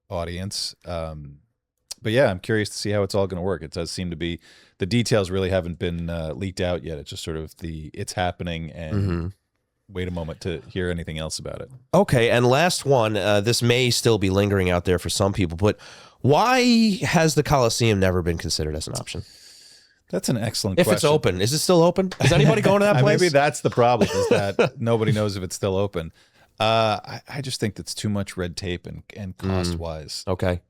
audience. But yeah, I'm curious to see how it's all going to work. It does seem to be, the details really haven't been leaked out yet. It's just sort of it's happening, and wait a moment to hear anything else about it. Okay, and last one, this may still be lingering out there for some people, but why has the Coliseum never been considered as an option? That's an excellent question. If it's open, is it still open? Is anybody going to that place? Maybe that's the problem, is that nobody knows if it's still open. I just think that's too much red tape and cost wise. Okay.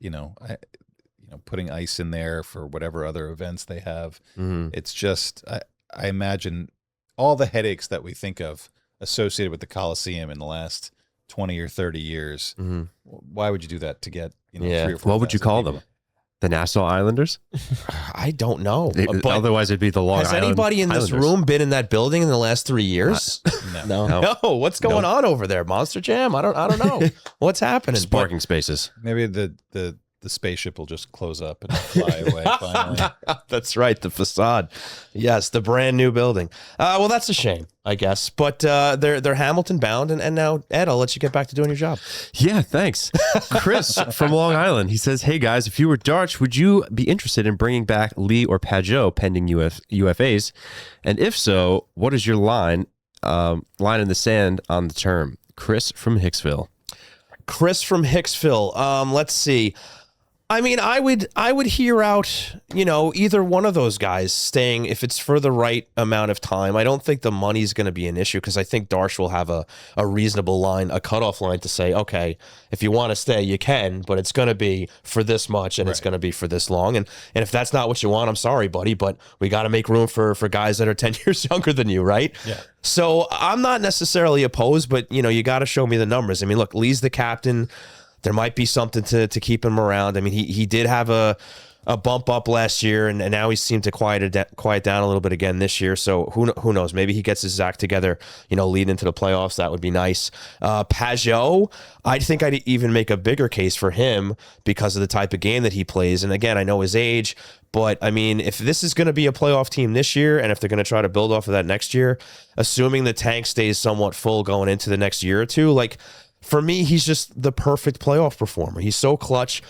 Putting ice in there for whatever other events they have. It's just, I imagine all the headaches that we think of associated with the Coliseum in the last 20 or 30 years. Why would you do that to get 3 or 4? What would you call them? The Nassau Islanders? I don't know. But otherwise, it'd be the Long Island. Has anybody in this room been in that building in the last 3 years? No. No. What's going on over there? Monster Jam? I don't know. What's happening? Just parking spaces. Maybe the spaceship will just close up and fly away finally. That's right, the facade. Yes, the brand new building. Well, that's a shame, I guess. But they're Hamilton bound, and now Ed, I'll let you get back to doing your job. Yeah, thanks. Chris from Long Island. He says, "Hey guys, if you were Darch, would you be interested in bringing back Lee or Pajot pending UFAs? And if so, what is your line in the sand on the term?" Chris from Hicksville. Chris from Hicksville. Let's see. I mean, I would hear out, either one of those guys staying if it's for the right amount of time. I don't think the money's going to be an issue because I think Darsh will have a reasonable line, a cutoff line to say, okay, if you want to stay, you can, but it's going to be for this much and it's going to be for this long. And if that's not what you want, I'm sorry, buddy, but we got to make room for guys that are 10 years younger than you, right? Yeah. So I'm not necessarily opposed, but, you got to show me the numbers. I mean, look, Lee's the captain. There might be something to keep him around. I mean, he did have a bump up last year, and now he seemed to quiet down a little bit again this year. So who knows? Maybe he gets his act together, leading into the playoffs. That would be nice. Pajot, I think I'd even make a bigger case for him because of the type of game that he plays. And again, I know his age, but I mean, if this is going to be a playoff team this year, and if they're going to try to build off of that next year, assuming the tank stays somewhat full going into the next year or two, for me, he's just the perfect playoff performer. He's so clutch.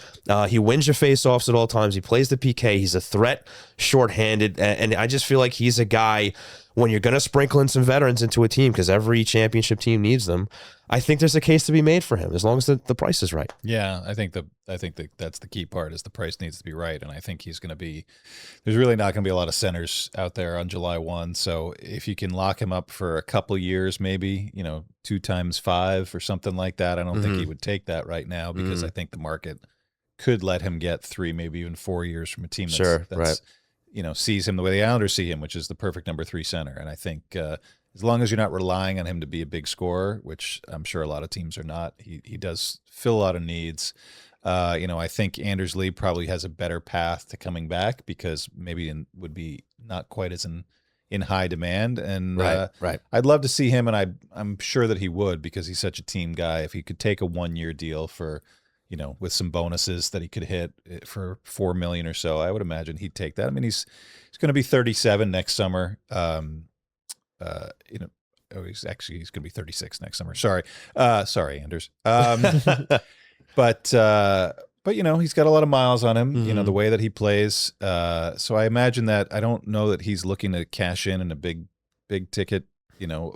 He wins your faceoffs at all times. He plays the PK. He's a threat shorthanded. And I just feel like he's a guy, when you're going to sprinkle in some veterans into a team, because every championship team needs them, I think there's a case to be made for him as long as the price is right. Yeah, I think that's the key part is the price needs to be right. And I think he's going to be – there's really not going to be a lot of centers out there on July 1. So if you can lock him up for a couple years maybe, 2 times 5 or something like that, I don't think he would take that right now because I think the market could let him get 3, maybe even 4 years from a team that's sees him the way the Islanders see him, which is the perfect number 3 center. And I think as long as you're not relying on him to be a big scorer, which I'm sure a lot of teams are not, he does fill a lot of needs. I think Anders Lee probably has a better path to coming back because maybe would be not quite as in high demand. And right. I'd love to see him, and I'm sure that he would because he's such a team guy. If he could take a 1-year deal for, with some bonuses that he could hit for $4 million or so, I would imagine he'd take that. I mean, he's going to be 37 next summer. He's going to be 36 next summer. Sorry, Anders. But he's got a lot of miles on him. The way that he plays. So I imagine that I don't know that he's looking to cash in a big ticket,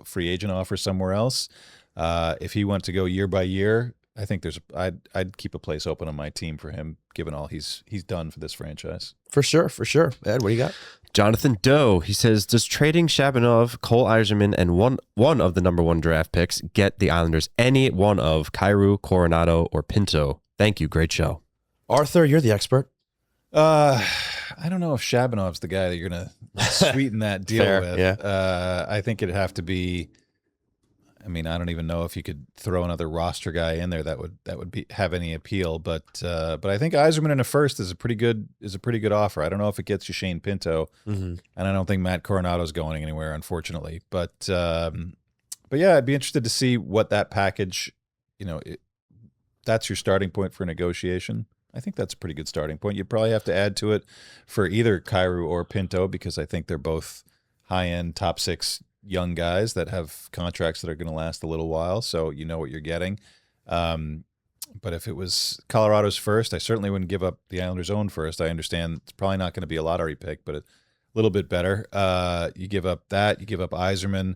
free agent offer somewhere else. If he went to go year by year, I think I'd keep a place open on my team for him, given all he's done for this franchise. For sure. Ed, what do you got? Jonathan Doe, he says, does trading Shabunov, Cole Eiserman, and one of the number 1 draft picks get the Islanders any one of Kyrou, Coronado, or Pinto? Thank you. Great show. Arthur, you're the expert. I don't know if Shabanov's the guy that you're going to sweeten that deal with. Yeah. I think it'd have to be. I mean, I don't even know if you could throw another roster guy in there that would have any appeal. But I think Eiserman in a first is a pretty good offer. I don't know if it gets you Shane Pinto, and I don't think Matt Coronado's going anywhere, unfortunately. But yeah, I'd be interested to see what that package. That's your starting point for a negotiation. I think that's a pretty good starting point. You probably have to add to it for either Kyrou or Pinto because I think they're both high-end top 6 young guys that have contracts that are going to last a little while, so you know what you're getting. But if it was Colorado's first, I certainly wouldn't give up the Islanders' own first. I understand it's probably not going to be a lottery pick, but a little bit better. You give up that. You give up Eiserman.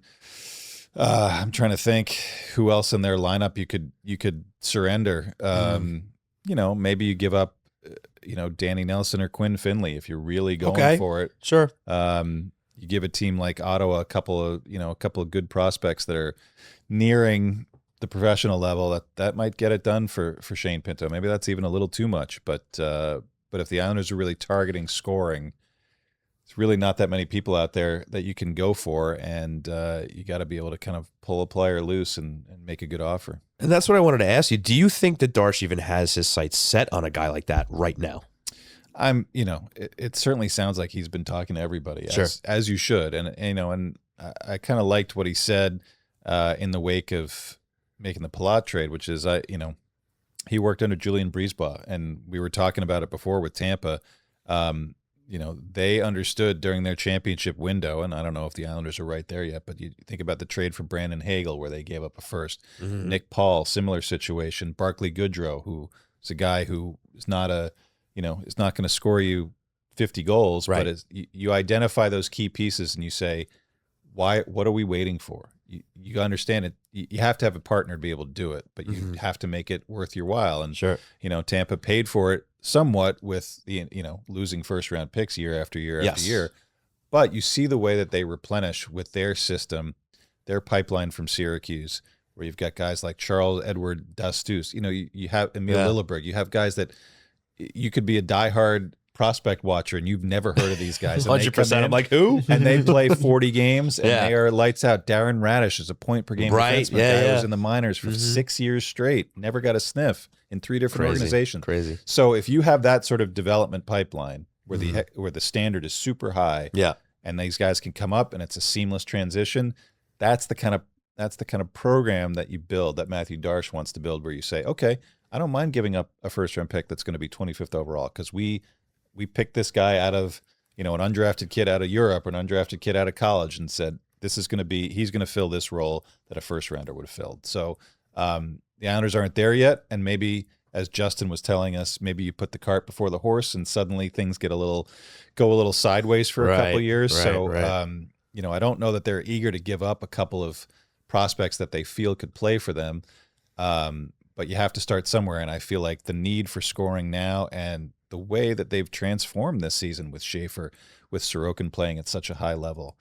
I'm trying to think who else in their lineup you could surrender. Maybe you give up, Danny Nelson or Quinn Finley if you're really going for it. Sure. You give a team like Ottawa a couple of good prospects that are nearing the professional level that might get it done for Shane Pinto. Maybe that's even a little too much, but if the Islanders are really targeting scoring, it's really not that many people out there that you can go for, and you got to be able to kind of pull a player loose and make a good offer. And that's what I wanted to ask you. Do you think that Darsh even has his sights set on a guy like that right now? It certainly sounds like he's been talking to everybody, Sure. as you should, and I kind of liked what he said in the wake of making the Palat trade, which is he worked under Julian Brisebois, and we were talking about it before with Tampa. They understood during their championship window, and I don't know if the Islanders are right there yet, but you think about the trade for Brandon Hagel where they gave up a first. Mm-hmm. Nick Paul, similar situation. Barclay Goodrow, who is a guy who is not is not going to score you 50 goals, right. but you identify those key pieces and you say, what are we waiting for? You understand it. You have to have a partner to be able to do it, but you have to make it worth your while. And sure, Tampa paid for it somewhat with the losing first round picks year after year after year. But you see the way that they replenish with their system, their pipeline from Syracuse, where you've got guys like Charles Edward Dastus. You have Emil Lilleberg. You have guys that you could be a diehard prospect watcher and you've never heard of these guys. 100%. I'm like, who? And they play 40 games and they are lights out. Darren Radish is a point per game defenseman. Guy who was in the minors for 6 years straight, never got a sniff in 3 different organizations. Crazy. So if you have that sort of development pipeline where the standard is super high, and these guys can come up and it's a seamless transition, that's the kind of program that you build, that Matthew Darsh wants to build, where you say, okay, I don't mind giving up a first round pick that's going to be 25th overall because we picked this guy out of, an undrafted kid out of Europe or an undrafted kid out of college and said, he's going to fill this role that a first rounder would have filled. So the Islanders aren't there yet. And maybe, as Justin was telling us, maybe you put the cart before the horse and suddenly things go a little sideways for a couple of years. I don't know that they're eager to give up a couple of prospects that they feel could play for them. But you have to start somewhere. And I feel like the need for scoring now and the way that they've transformed this season with Schaefer, with Sorokin playing at such a high level,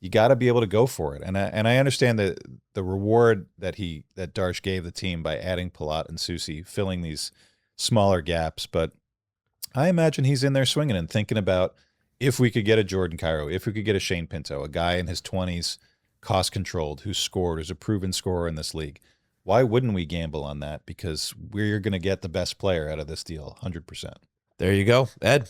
you got to be able to go for it. And I understand the reward that Darsh gave the team by adding Palat and Soucy, filling these smaller gaps. But I imagine he's in there swinging and thinking about, if we could get a Jordan Cairo, if we could get a Shane Pinto, a guy in his 20s, cost controlled, who's scored, who's a proven scorer in this league. Why wouldn't we gamble on that? Because we're going to get the best player out of this deal, 100%. There you go. Ed?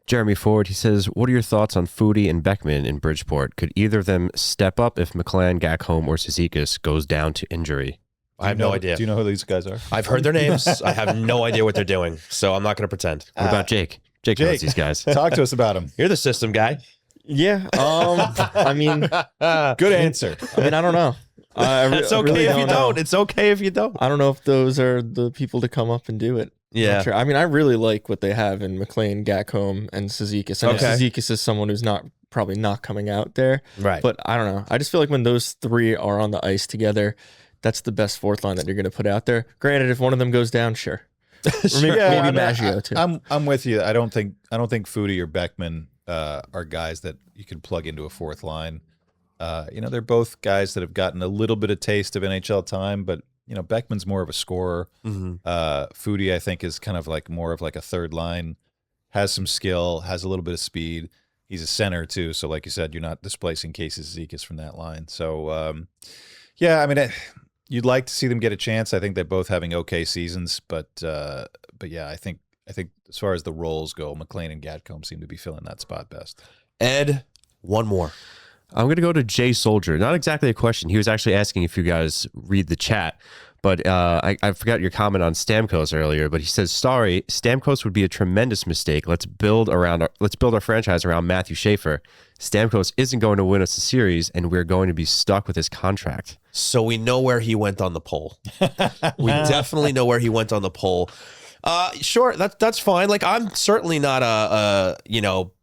Jeremy Ford, he says, what are your thoughts on Foodie and Beckman in Bridgeport? Could either of them step up if McLean, Gakholm, or Cizikas goes down to injury? I have no idea. Do you know who these guys are? I've heard their names. I have no idea what they're doing, so I'm not going to pretend. What about Jake? Jake knows these guys. Talk to us about them. You're the system guy. Yeah. I mean, good answer. I mean, I don't know. It's okay really if you know. don't. It's okay if you don't. I don't know if those are the people to come up and do it. Yeah. Sure. I mean, I really like what they have in McLean, Gakholm, and Cizikas. I know Cizikas is someone who's probably not coming out there. Right. But I don't know. I just feel like when those three are on the ice together, that's the best fourth line that you're going to put out there. Granted, if one of them goes down, sure. Or maybe Maggio too. I'm with you. I don't think Foodie or Beckman are guys that you could plug into a fourth line. They're both guys that have gotten a little bit of taste of NHL time, but Beckman's more of a scorer. Foodie, I think, is kind of like more of like a third line, has some skill, has a little bit of speed. He's a center too, so like you said, you're not displacing Casey Cizikas from that line. So, you'd like to see them get a chance. I think they're both having okay seasons, but yeah, I think as far as the roles go, McLean and Gakholm seem to be filling that spot best. Ed, one more. I'm going to go to Jay Soldier. Not exactly a question. He was actually asking if you guys read the chat, but I forgot your comment on Stamkos earlier, but he says, sorry, Stamkos would be a tremendous mistake. Let's build our franchise around Matthew Schaefer. Stamkos isn't going to win us a series, and we're going to be stuck with his contract. So we know where he went on the poll. We definitely know where he went on the poll. Sure, that's fine. Like, I'm certainly not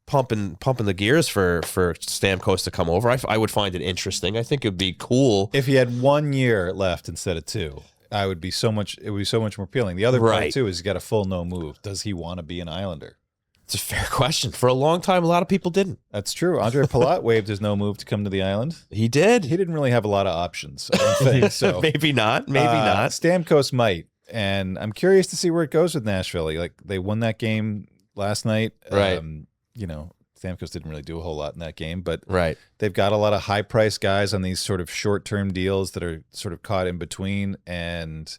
pumping the gears for Stamkos to come over. I would find it interesting. I think it'd be cool if he had 1 year left instead of 2. It would be so much more appealing. The other part too is he's got a full no move. Does he want to be an Islander? It's a fair question. For a long time, a lot of people didn't. That's true. Andre Palat waived his no move to come to the island. He did. He didn't really have a lot of options, I don't think. So maybe not. Stamkos might, and I'm curious to see where it goes with Nashville. Like, they won that game last night. Right. Stamkos didn't really do a whole lot in that game, but they've got a lot of high-priced guys on these sort of short-term deals that are sort of caught in between, and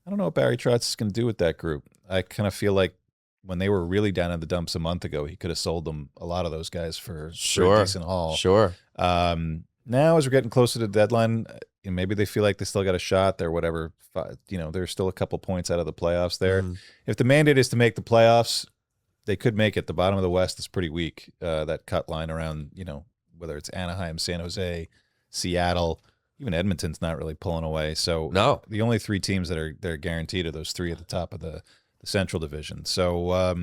I don't know what Barry Trotz is going to do with that group. I kind of feel like when they were really down in the dumps a month ago, he could have sold them a lot of those guys for a decent haul. Sure. Now, as we're getting closer to the deadline, maybe they feel like they still got a shot. They're whatever, they're still a couple points out of the playoffs there. If the mandate is to make the playoffs, they could make it. The bottom of the West is pretty weak. That cut line around, whether it's Anaheim, San Jose, Seattle, even Edmonton's not really pulling away. So no, the only three teams that are guaranteed are those three at the top of the Central Division. So,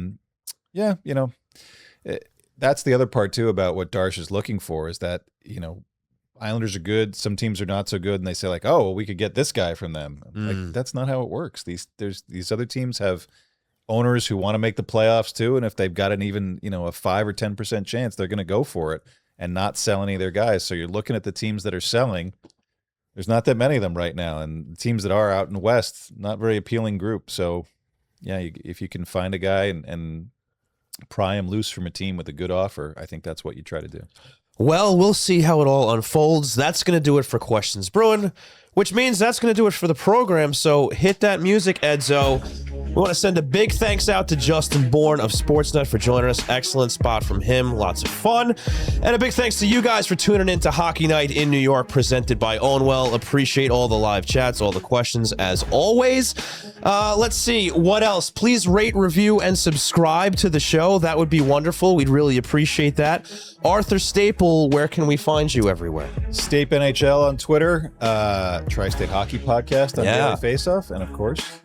that's the other part too about what Darsh is looking for is that, Islanders are good. Some teams are not so good. And they say like, oh, well, we could get this guy from them. Like, that's not how it works. These other teams have owners who want to make the playoffs too. And if they've got an even, a 5 or 10% chance, they're going to go for it and not sell any of their guys. So you're looking at the teams that are selling. There's not that many of them right now. And the teams that are out in the West, not very appealing group. So yeah, if you can find a guy and pry him loose from a team with a good offer, I think that's what you try to do. Well, we'll see how it all unfolds. That's going to do it for Questions Bruin, which means that's going to do it for the program. So hit that music, Edzo. We want to send a big thanks out to Justin Bourne of Sportsnet for joining us. Excellent spot from him. Lots of fun. And a big thanks to you guys for tuning in to Hockey Night in New York, presented by Ownwell. Appreciate all the live chats, all the questions, as always. Let's see. What else? Please rate, review, and subscribe to the show. That would be wonderful. We'd really appreciate that. Arthur Staple, where can we find you everywhere? Stape NHL on Twitter, Tri-State Hockey Podcast on Daily Faceoff, and of course,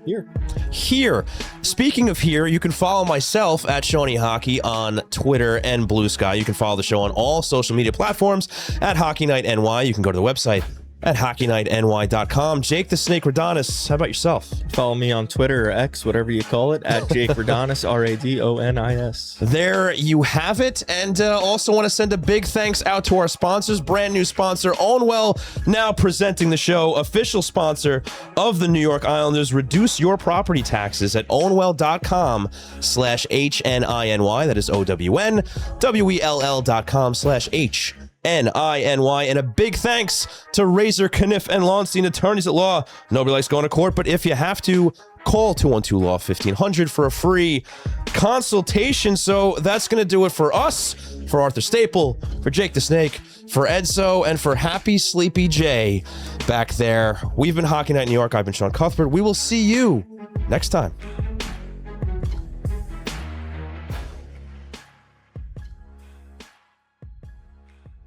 Here. Speaking of here, you can follow myself at Shawnee Hockey on Twitter and Blue Sky. You can follow the show on all social media platforms at Hockey Night NY. You can go to the website at HockeyNightNY.com. Jake the Snake Radonis, how about yourself? Follow me on Twitter or X, whatever you call it, at Jake Radonis, Radonis. There you have it. And also want to send a big thanks out to our sponsors. Brand new sponsor, Ownwell, now presenting the show, official sponsor of the New York Islanders. Reduce your property taxes at ownwell.com/HNINY. That is OWNWELL.com/HNINY. And a big thanks to Razor, Kniff, and Launstein, attorneys at law. Nobody likes going to court, but if you have to, call 212-LAW-1500 for a free consultation. So that's going to do it for us, for Arthur Staple, for Jake the Snake, for Edzo, and for Happy Sleepy Jay back there. We've been Hockey Night in New York. I've been Sean Cuthbert. We will see you next time.